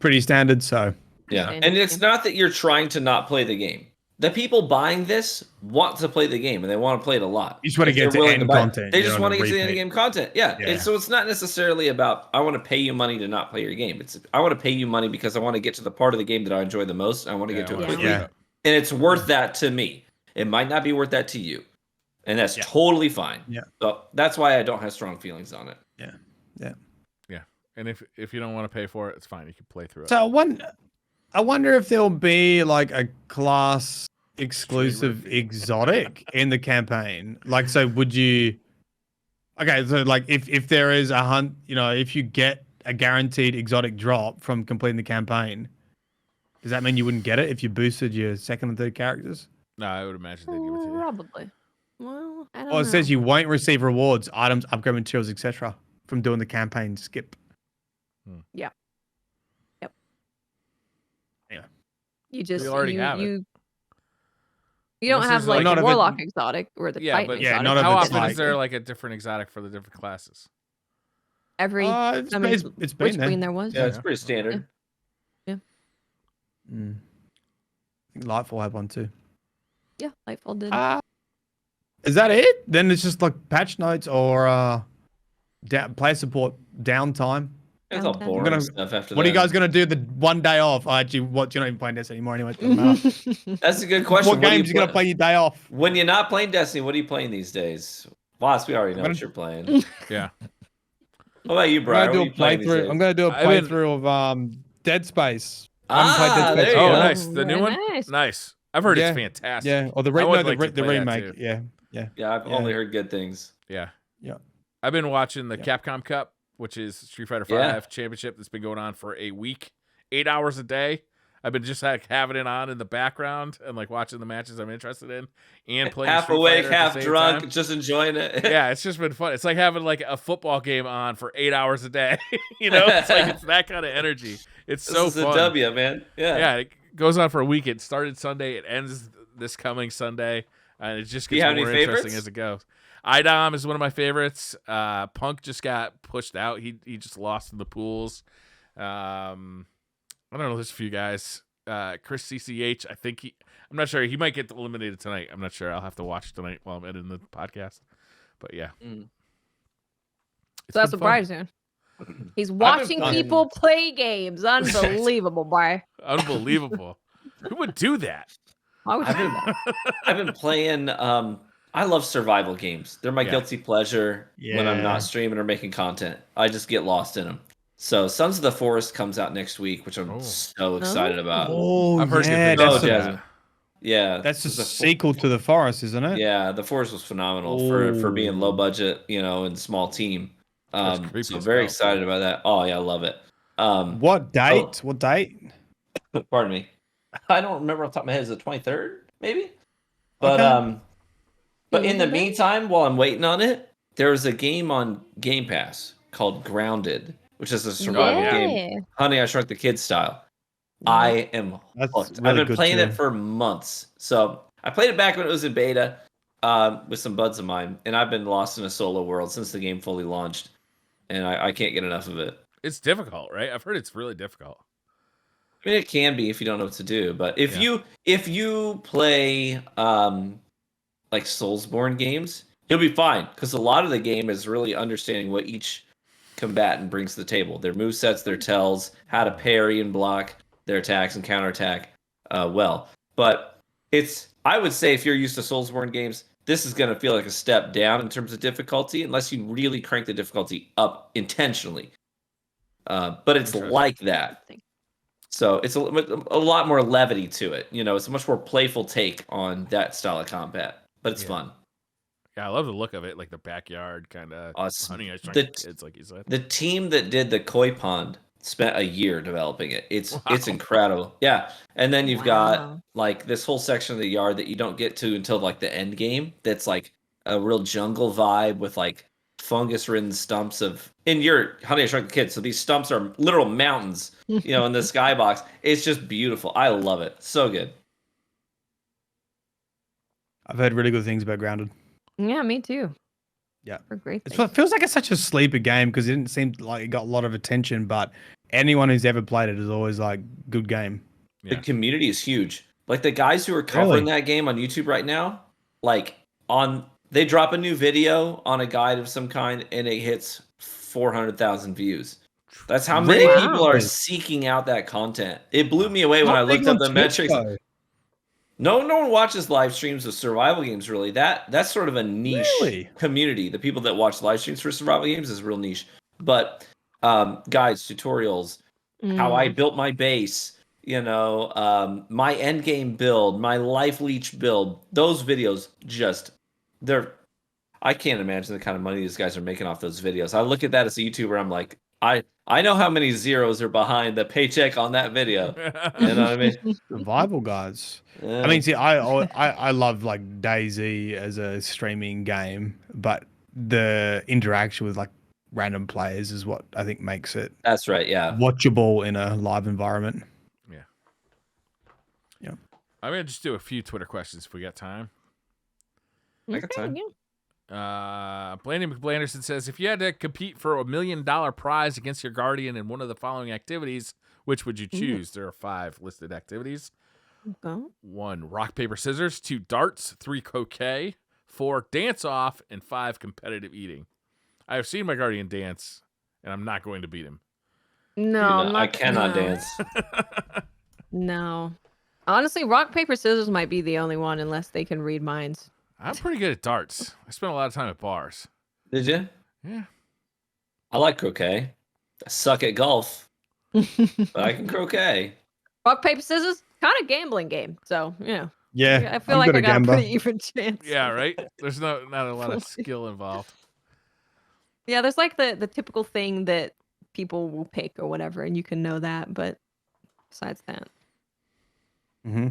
pretty standard. So yeah, Standard and it's game. not that you're trying to not play the game. The people buying this want to play the game, and they want to play it a lot. you just want to If get they're to willing end buy it, content. They you just don't want to get to the repeat. end game content. Yeah. Yeah. So it's not necessarily about I want to pay you money to not play your game. It's I want to pay you money because I want to get to the part of the game that I enjoy the most. I want to get to it quickly, Yeah. and it's worth that to me. It might not be worth that to you, and that's totally fine. Yeah. So that's why I don't have strong feelings on it. Yeah. And if you don't want to pay for it, it's fine. You can play through it. So I wonder if there'll be like a class exclusive exotic in the campaign. Like, so would you? Okay, so like if there is a hunt, you know, if you get a guaranteed exotic drop from completing the campaign, does that mean you wouldn't get it if you boosted your second and third characters? No, I would imagine they'd give it to you. Probably. Well, I don't Well, it know. says you won't receive rewards, items, upgrade materials, etc. from doing the campaign skip. You just We already have it. you don't This have is like not the if it- warlock exotic or the Yeah, titan but exotic. not if how it's often like- is there like a different exotic for the different classes? Every It's I mean, been which there. queen there was. Yeah, it's pretty standard. Mm. I think Lightfall had one too. Yeah, Lightfall did. Is that it? Then it's just like patch notes or player support downtime. It's all Downtime. boring Gonna- stuff after What are that. you guys gonna do the one day off? Actually, what you're not even playing Destiny anymore anyway. It doesn't matter. That's a good question. What do games you gonna play your day off? When you're not playing Destiny, what are you playing these days? Boss, we already know what you're playing. Yeah. What about you, I'm Brian? gonna What do are a you playing these playthrough. days? I'm gonna do a I've been- playthrough of Dead Space. I haven't played Dead there Space you Oh, go. yet. nice. The new Very one? nice. Nice. I've heard Yeah. it's fantastic. Yeah, or the I would like to the play that remake. too. Yeah. Yeah, I've Yeah. only heard good things. Yeah. Yeah. I've been watching the Yeah. Capcom Cup, which is Street Fighter V Yeah. Championship that's been going on for a week, 8 hours a day. I've been just like having it on in the background and like watching the matches I'm interested in and playing Half Street awake, Fighter at the half same drunk, time. just enjoying it. Yeah, it's just been fun. It's like having like a football game on for 8 hours a day. You know, it's like it's that kind of energy. It's This so is fun. a W, man. Yeah. Yeah, it goes on for a week. It started Sunday. It ends this coming Sunday, and it just Do you gets have more any interesting favorites? as it goes. IDOM is one of my favorites. Punk just got pushed out. He just lost in the pools. I don't know. There's a few guys. Chris CCH. I think I'm not sure. He might get eliminated tonight. I'm not sure. I'll have to watch tonight while I'm editing the podcast. But yeah. Mm. It's So that's been what fun. Brian's doing. He's watching fun. people play games. Unbelievable, Brian. Unbelievable. Who would do that? Why would you do that? I've been playing. I love survival games. They're my Yeah. guilty pleasure when I'm Yeah. not streaming or making content. I just get lost in them. So Sons of the Forest comes out next week, which I'm Oh. so excited about. Oh, I've heard yeah, good things Oh, about Jasmine. that. Yeah, that's a the fo- sequel to The Forest, isn't it? Yeah, the Forest was phenomenal for being low budget, and small team. That's creepy So as very hell. excited about that. Oh yeah, I love it. What date? What date? Pardon me. I don't remember off the top of my head. Is it 23rd, maybe? But Okay. but in the meantime, while I'm waiting on it, there's a game on Game Pass called Grounded, which is a survival game, Honey, I Shrunk the Kids style. I am That's hooked. really I've been good playing too. it for months. So I played it back when it was in beta with some buds of mine, and I've been lost in a solo world since the game fully launched, and I can't get enough of it. It's difficult, right? I've heard it's really difficult. I mean, it can be if you don't know what to do, but if Yeah. you play like Soulsborne games, you'll be fine because a lot of the game is really understanding what each combatant brings to the table: their movesets, their tells, how to parry and block their attacks and counterattack well. But I would say if you're used to Soulsborne games, this is going to feel like a step down in terms of difficulty, unless you really crank the difficulty up intentionally. But it's Interesting. like that. So it's a lot more levity to it. It's a much more playful take on that style of combat, but it's Yeah. fun. Yeah, I love the look of it, like the backyard kind of Us. Honey, I Shrunk The- the Kids, like you said. The team that did the Koi Pond spent a year developing it. It's incredible. Yeah. And then you've got like this whole section of the yard that you don't get to until like the end game. That's like a real jungle vibe with like fungus-ridden stumps of in your Honey I Shrunk the Kids. So these stumps are literal mountains, in the skybox. It's just beautiful. I love it. So good. I've heard really good things about Grounded. Yeah, me too. Yeah. For great. It feels like it's such a sleeper game because it didn't seem like it got a lot of attention, but anyone who's ever played it is always like, good game. The community is huge. Like the guys who are covering that game on YouTube right now, like they drop a new video on a guide of some kind and it hits 400,000 views. That's how many people are seeking out that content. It blew me away when I looked up the metrics. No one watches live streams of survival games, really. That's sort of a niche community. The people that watch live streams for survival games is real niche. But guides, tutorials, how I built my base, my end game build, my life leech build, those videos I can't imagine the kind of money these guys are making off those videos. I look at that as a YouTuber, I'm like, I know how many zeros are behind the paycheck on that video. You know what I mean? Survival guys. Yeah. I mean, see, I love like DayZ as a streaming game, but the interaction with like random players is what I think makes it. That's right. Yeah. Watchable in a live environment. Yeah. Yeah. I'm gonna just do a few Twitter questions if we got time. I got time. Blandy McBlanderson says, if you had to compete for $1 million prize against your guardian in one of the following activities, which would you choose? There are 5 listed activities. Okay. 1, rock, paper, scissors. 2, darts. 3, croquet. 4, dance off. And 5, competitive eating. I have seen my guardian dance, and I'm not going to beat him. No, I cannot dance. No. Honestly, rock, paper, scissors might be the only one unless they can read minds. I'm pretty good at darts. I spent a lot of time at bars. Did you? Yeah. I like croquet. I suck at golf, but I can croquet. Rock, paper, scissors, kind of gambling game. So, Yeah. I feel like I got a pretty even chance. Yeah, right? There's not a lot of skill involved. Yeah, there's like the typical thing that people will pick or whatever, and you can know that, but besides that. Mm-hmm.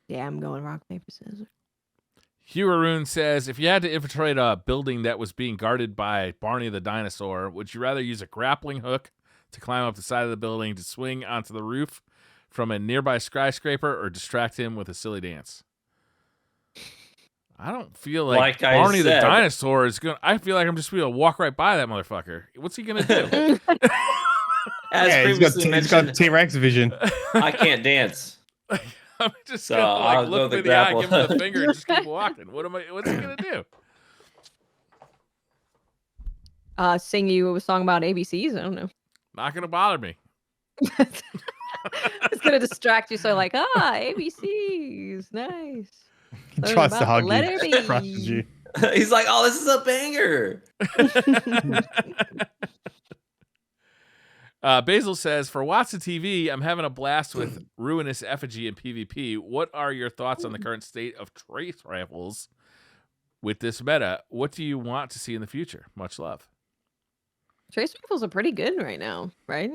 Yeah, I'm going rock, paper, scissors. Hugh Aroon says, if you had to infiltrate a building that was being guarded by Barney the dinosaur, would you rather use a grappling hook to climb up the side of the building to swing onto the roof from a nearby skyscraper or distract him with a silly dance? I don't feel like Barney the dinosaur is going to... I feel like I'm just going to walk right by that motherfucker. What's he going to do? He's got T-Rex vision. I can't dance. I'm just gonna look him in the eye, give him the finger, and just keep walking. What's he gonna do? Sing you a song about ABCs? I don't know. Not gonna bother me. It's gonna distract you. So like, ABCs, nice. He tries to hug you, crushes you. He's like, oh, this is a banger. Basil says, for Watson TV, I'm having a blast with Ruinous Effigy and PvP. What are your thoughts on the current state of trace rifles with this meta? What do you want to see in the future? Much love. Trace rifles are pretty good right now, right?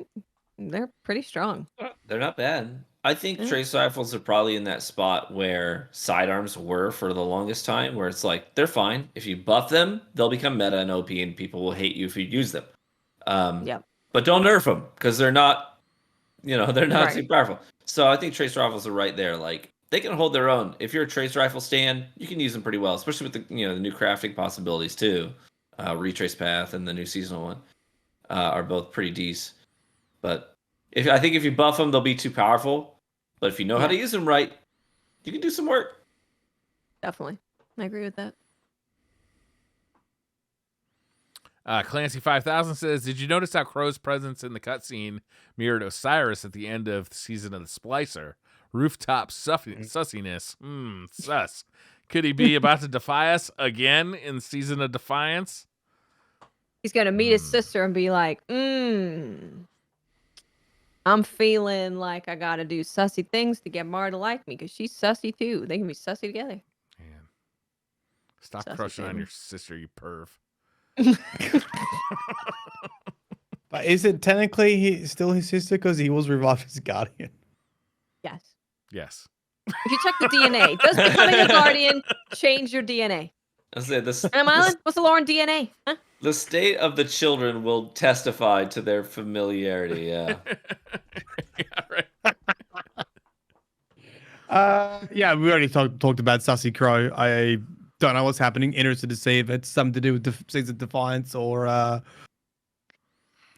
They're pretty strong. They're not bad. I think trace rifles are probably in that spot where sidearms were for the longest time, where it's like, they're fine. If you buff them, they'll become meta and OP, and people will hate you if you use them. Yep. But don't nerf them because they're not, they're not too powerful. So I think trace rifles are right there. Like they can hold their own. If you're a trace rifle stan, you can use them pretty well, especially with the the new crafting possibilities too. Retrace Path and the new seasonal one are both pretty decent. But I think if you buff them, they'll be too powerful. But if you know how to use them right, you can do some work. Definitely, I agree with that. Clancy 5000 says, did you notice how Crow's presence in the cutscene mirrored Osiris at the end of the season of the Splicer? Rooftop sussiness. Sus. Could he be about to defy us again in Season of Defiance? He's going to meet his sister and be like, I'm feeling like I got to do sussy things to get Mara to like me because she's sussy too. They can be sussy together. Man. Stop crushing on your sister, you perv. But is it technically still his sister because he was revived as a guardian? Yes. Yes. If you check the DNA, does becoming a guardian change your DNA? I said this. Am Island? What's the lore in DNA? Huh? The state of the children will testify to their familiarity. Yeah. Yeah, right. Yeah, we already talked about Sussy Crow. I don't know what's happening. Interested to see if it's something to do with the Seas of Defiance or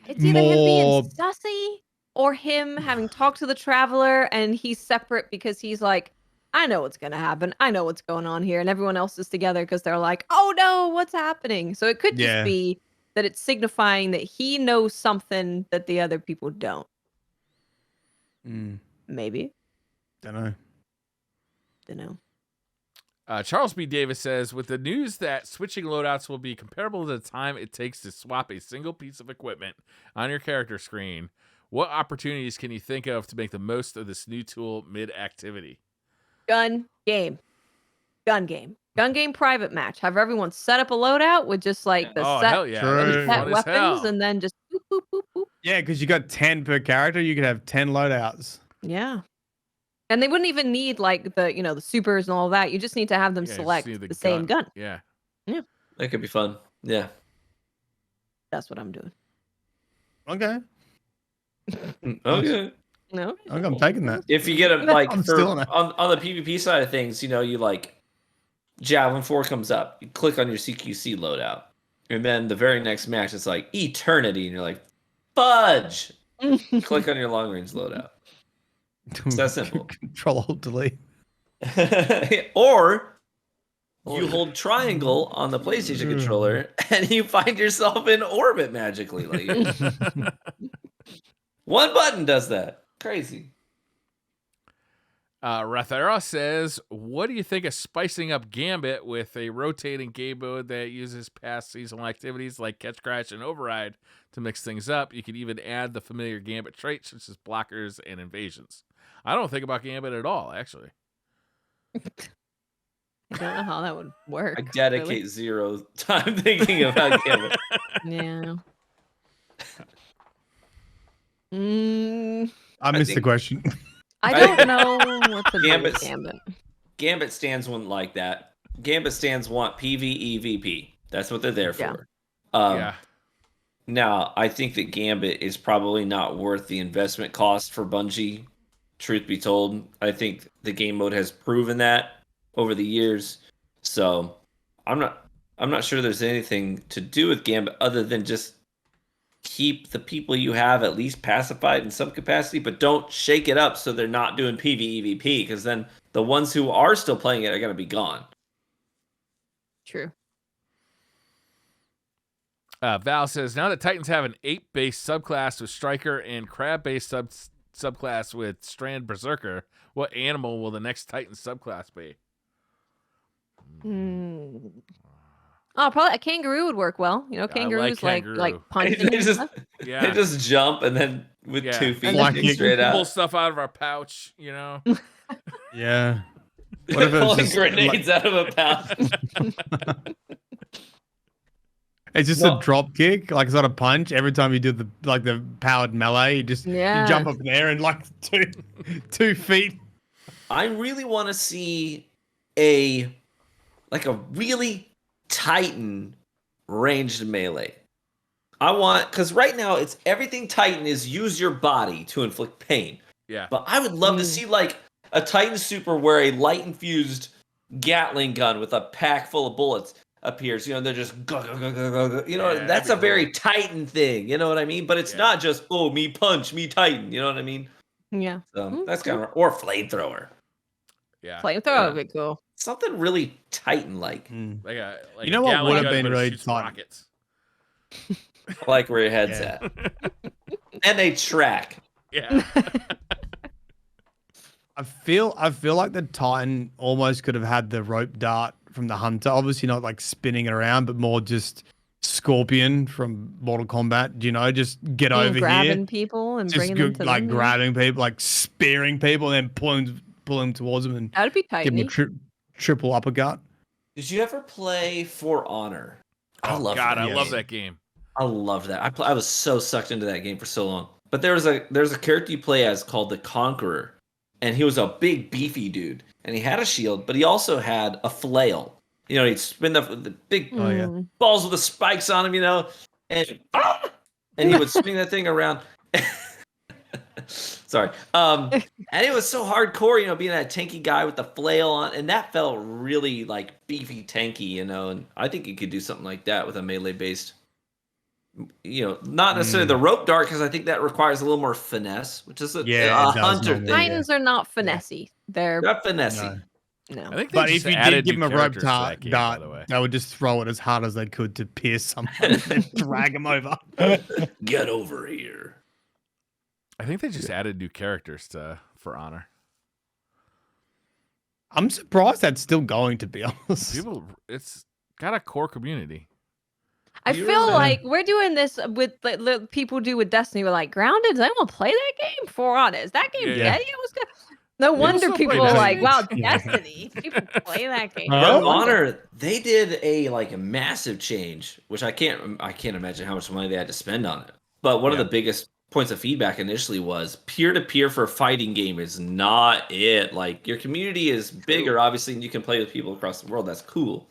It's either him more. being sussy or him having talked to the traveler and he's separate because he's like, I know what's going to happen. I know what's going on here. And everyone else is together because they're like, oh no, what's happening? So it could just be that it's signifying that he knows something that the other people don't. Maybe. Don't know. Charles B. Davis says, with the news that switching loadouts will be comparable to the time it takes to swap a single piece of equipment on your character screen, what opportunities can you think of to make the most of this new tool mid-activity? Gun game private match. Have everyone set up a loadout with just like the set, hell yeah. set weapons and then just boop, boop, boop, boop. Yeah, because you got 10 per character. You could have 10 loadouts. Yeah. And they wouldn't even need like the, the supers and all that. You just need to have them select the same gun. Yeah. Yeah. That could be fun. Yeah. That's what I'm doing. Okay. Okay. No. I'm taking that. If you get a like I'm for, still on the PvP side of things, you like Javelin 4 comes up, you click on your CQC loadout, and then the very next match it's like Eternity, and you're like, fudge. Click on your long range loadout. It's that simple. Control Alt Delete. Or you hold triangle on the PlayStation controller and you find yourself in orbit magically. Like one button does that. Crazy. Rathera says, what do you think of spicing up Gambit with a rotating game mode that uses past seasonal activities like Catch, Crash, and Override to mix things up? You could even add the familiar Gambit traits such as blockers and invasions. I don't think about Gambit at all, actually. I don't know how that would work. I dedicate zero time thinking about Gambit. Yeah. I missed the question. I don't know what to do with Gambit. Gambit stands wouldn't like that. Gambit stands want PvEVP. That's what they're there for. Yeah. Now, I think that Gambit is probably not worth the investment cost for Bungie. Truth be told, I think the game mode has proven that over the years. So I'm not sure there's anything to do with Gambit other than just keep the people you have at least pacified in some capacity, but don't shake it up so they're not doing PvEVP, because then the ones who are still playing it are going to be gone. True. Val says, now that Titans have an ape-based subclass with Striker and crab-based subclass with Strand Berserker, what animal will the next Titan subclass be? Oh, probably a kangaroo would work well. Kangaroos like punching. They just jump and then with 2 feet straight out. Pull stuff out of our pouch, Yeah. What if it's grenades out of a pouch? It's just a drop kick, like it's not a punch. Every time you do the powered melee, you jump up in the air and like 2 feet. I really want to see a really Titan ranged melee. Because right now it's everything Titan is use your body to inflict pain. Yeah. But I would love to see like a Titan super where a light infused Gatling gun with a pack full of bullets appears. They're just go, go, go, go, go, go. That's a very Titan thing. You know what I mean? But it's not just me punch, me Titan. You know what I mean? Yeah. So that's kind of or flamethrower. Yeah. Flamethrower would be cool. Something really Titan-like. Like you know what would have been really fun? Rockets. I like where your head's at. And they track. Yeah. I feel like the Titan almost could have had the rope dart from the Hunter. Obviously not like spinning it around, but more just Scorpion from Mortal Kombat. Just get over here, grabbing people and bringing them to them. Grabbing people, like spearing people, and then pulling towards them, and that'd be Titan. Give them a triple uppercut. Did you ever play For Honor? I love that game. I loved that. I was so sucked into that game for so long. But there's a character you play as called the Conqueror, and he was a big beefy dude, and he had a shield, but he also had a flail. He'd spin the big balls with the spikes on him, and he would swing that thing around. Sorry. And it was so hardcore, being that tanky guy with the flail on, and that felt really like beefy tanky, and I think you could do something like that with a melee based, not necessarily the rope dart, because I think that requires a little more finesse, which is a hunter thing. Titans are not finessey. They're not finessey. No. I think but if you did give him a rope dart, they would just throw it as hard as they could to pierce someone and drag him over. Get over here. I think they just added new characters for Honor. I'm surprised that's still going, to be honest. It's got a core community. I feel like we're doing this with like people do with Destiny. We're like, Grounded, does anyone play that game? For Honor, is that game dead? It was good. No wonder people are like, wow, Destiny. People play that game. Honor, they did a massive change, which I can't imagine how much money they had to spend on it. But one of the biggest points of feedback initially was peer-to-peer for a fighting game is not it. Like, your community is bigger, obviously, and you can play with people across the world. That's cool.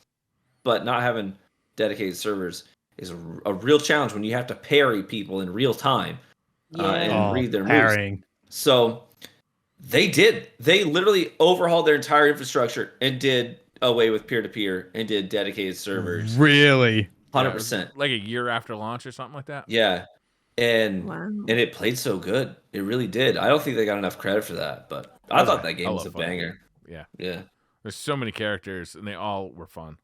But not having dedicated servers is a real challenge when you have to parry people in real time and read their moves. So they did. They literally overhauled their entire infrastructure and did away with peer-to-peer and did dedicated servers. Really? 100%. Like a year after launch or something like that? Yeah. And it played so good. It really did. I don't think they got enough credit for that, but I thought that game was a banger. Yeah. Yeah. There's so many characters, and they all were fun.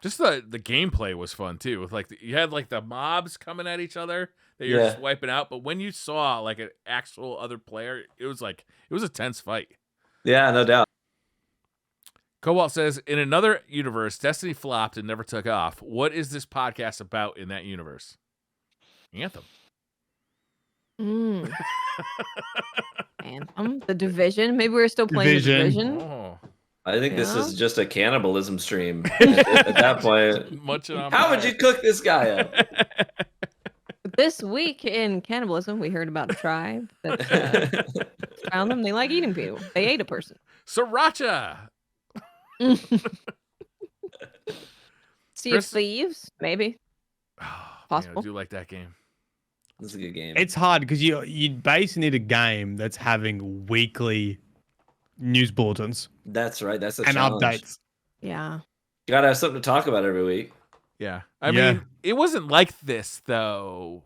Just the gameplay was fun, too. With you had the mobs coming at each other that you're just wiping out, but when you saw an actual other player, it was a tense fight. Yeah, no doubt. Cobalt says, in another universe, Destiny flopped and never took off. What is this podcast about in that universe? Anthem. Anthem. The Division. Maybe we're still playing the Division. Oh. I think this is just a cannibalism stream at that point. How would you cook this guy up? This week in cannibalism, we heard about a tribe that found them. They like eating people. They ate a person. Sriracha. Sea of Thieves, maybe. Possible. Man, I do like that game. This is a good game. It's hard because you basically need a game that's having weekly news bulletins. That's right. That's a and challenge. Updates. Yeah. You gotta have something to talk about every week. Yeah. I mean, it wasn't like this though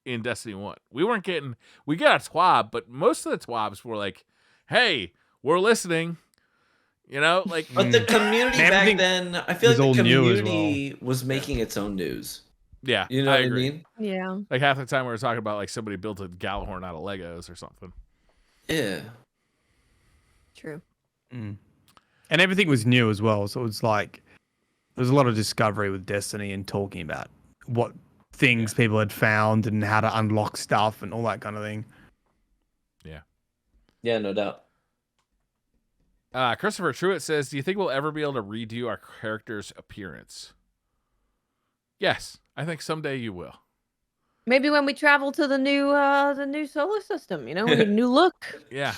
in Destiny 1. We got a TWAB, but most of the TWABs were like, hey, we're listening. But the community back then, I feel like the community was making its own news. Yeah, you know what I mean? Yeah. Like half the time we were talking about somebody built a Galahorn out of Legos or something. Yeah. True. And everything was new as well, so it's there's a lot of discovery with Destiny and talking about what things people had found and how to unlock stuff and all that kind of thing. Yeah. Yeah, no doubt. Christopher Truitt says, do you think we'll ever be able to redo our character's appearance? Yes, I think someday you will. Maybe when we travel to the new solar system, we need a new look. Yeah.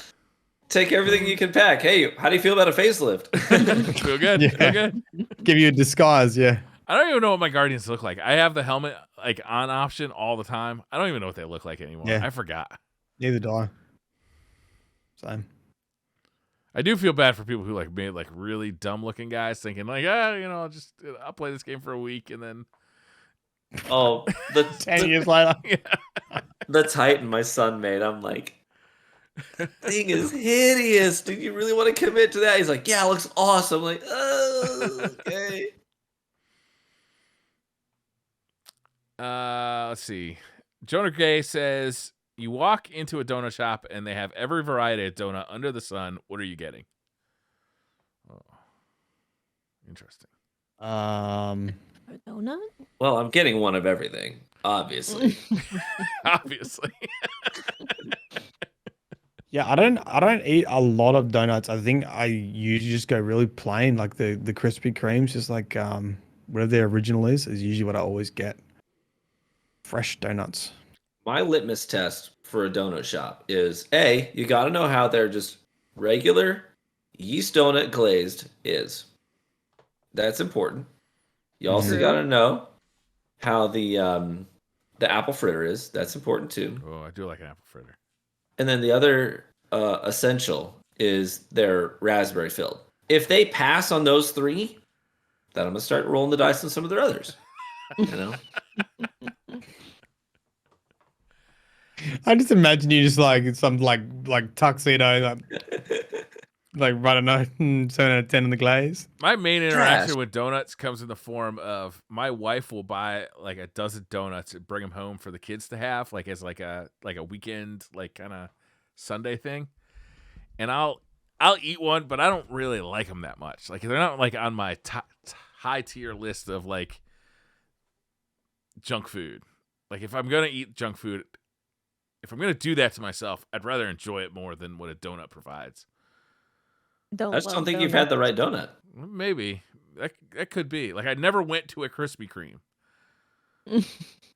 Take everything you can pack. Hey, how do you feel about a facelift? Feel good. Yeah. Feel good. Give you a disguise, yeah. I don't even know what my Guardians look like. I have the helmet on option all the time. I don't even know what they look like anymore. Yeah. I forgot. Neither do I. Same. I do feel bad for people who made really dumb looking guys thinking I'll play this game for a week and then the 10 years later. Yeah. The Titan my son made, I'm like, thing is hideous. Do you really want to commit to that? He's like, yeah, it looks awesome. I'm like, oh, okay. Let's see. Jonah Gay says, you walk into a donut shop and they have every variety of donut under the sun. What are you getting? Oh, interesting. A donut? Well, I'm getting one of everything, obviously. Obviously. Yeah, I don't eat a lot of donuts. I think I usually just go really plain, like the Krispy Kremes, just whatever the original is usually what I always get. Fresh donuts. My litmus test for a donut shop is A, you got to know how their just regular yeast donut glazed is. That's important. You also True. got to know how the apple fritter is. That's important too. Oh, I do like an apple fritter. And then the other essential is their raspberry filled. If they pass on those three, then I'm gonna start rolling the dice on some of their others. You know. I just imagine you just like some like tuxedo, like running out 7 out of 10 in the glaze. My main interaction Trash. with donuts comes in the form of my wife will buy like a dozen donuts and bring them home for the kids to have, like as like a weekend, like kind of Sunday thing. And I'll eat one, but I don't really like them that much. Like they're not like on my high tier list of like junk food. Like if I'm gonna eat junk food, if I'm gonna do that to myself, I'd rather enjoy it more than what a donut provides. I just don't think you've had the right donut. Maybe that could be. Like I never went to a Krispy Kreme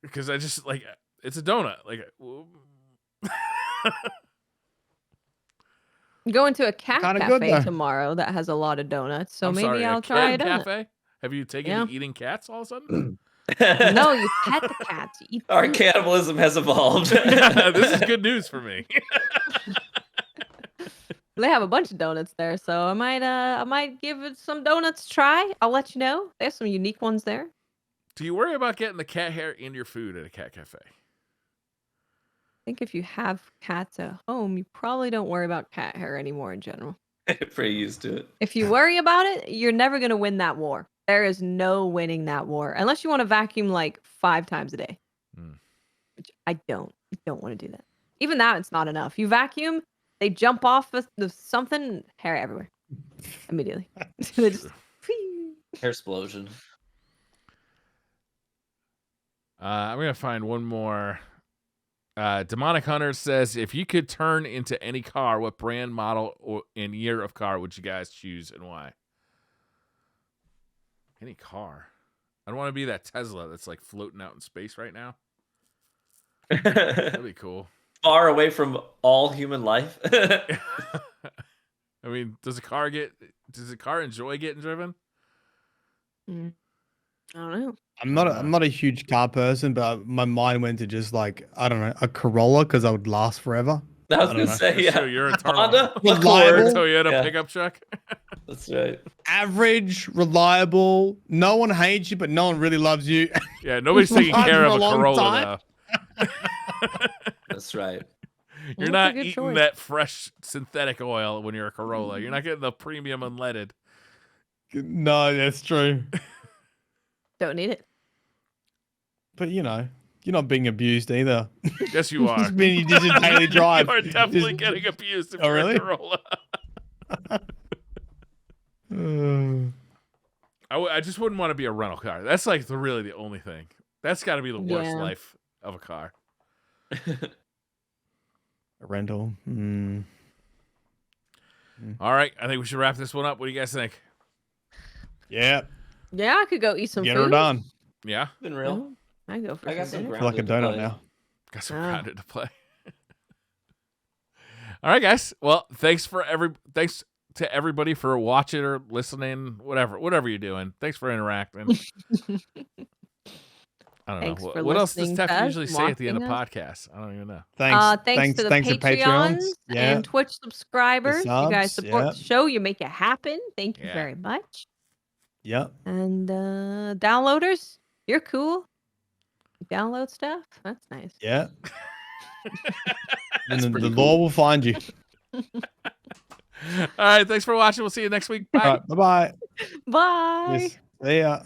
because I just like it's a donut. Like Going to a cat Kinda cafe good, though. tomorrow that has a lot of donuts, so I'm maybe sorry, I'll a try cat it. cafe. Have you taken Yeah. to eating cats all of a sudden? No, you pet the cats. You eat Our food. cannibalism has evolved. This is good news for me. They have a bunch of donuts there, so I might give it some donuts a try. I'll let you know. There's some unique ones there. Do you worry about getting the cat hair in your food at a cat cafe? I think if you have cats at home, you probably don't worry about cat hair anymore in general. Pretty used to it. If you worry about it, you're never going to win that war. There is no winning that war unless you want to vacuum like 5 times a day. Which I don't. I don't want to do that. Even that, it's not enough. You vacuum, they jump off of something, hair everywhere. Immediately. They just, Hair explosion. I'm gonna find one more. Demonic Hunter says, if you could turn into any car, what brand, model, or and year of car would you guys choose and why? Any car. I don't want to be that Tesla that's like floating out in space right now. That'd be cool. Far away from all human life. I mean, does a car enjoy getting driven? I don't know. I'm not a huge car person, but my mind went to just like, I don't know, a Corolla because I would last forever. I was I gonna don't say, yeah. So you're a Honda, Reliable. Accord. Toyota Yeah. pickup truck. That's right. Average, reliable. No one hates you, but no one really loves you. Yeah, nobody's taking Ride care for of a a long Corolla time. though. That's right. You're That's a not good eating choice. that fresh synthetic oil when you're a Corolla. You're not getting the premium unleaded. No, that's true. Don't need it. But you know, you're not being abused either. Yes, you are. Just being you just daily drive. You are definitely Just- getting abused if Oh, you're really? a Corolla. I just wouldn't want to be a rental car. That's like really the only thing. That's got to be the worst Yeah. life of a car. A rental. All right, I think we should wrap this one up. What do you guys think? Yeah, Yeah, I could go eat some get food. her done. Yeah, Been real. I go for I got some some dinner. I feel like a Grounded donut to play. now. got some Ah. grounded to play. All right, guys. Well, thanks to everybody for watching or listening, whatever you're doing. Thanks for interacting. I don't Thanks know. for What else does listening to Tafti us, usually say at the end of watching podcasts? I don't even know. Thanks, Thanks to the Patreons. Patreons Yeah, and Twitch subscribers. You guys subs, support yeah. the show. You make it happen. Thank you Yeah. very much. yeah. And downloaders, you're cool. You download stuff. That's nice. Yeah. And That's the pretty law cool. will find you. All right, thanks for watching. We'll see you next week. Bye. All right, bye-bye. Bye. Yes. See ya.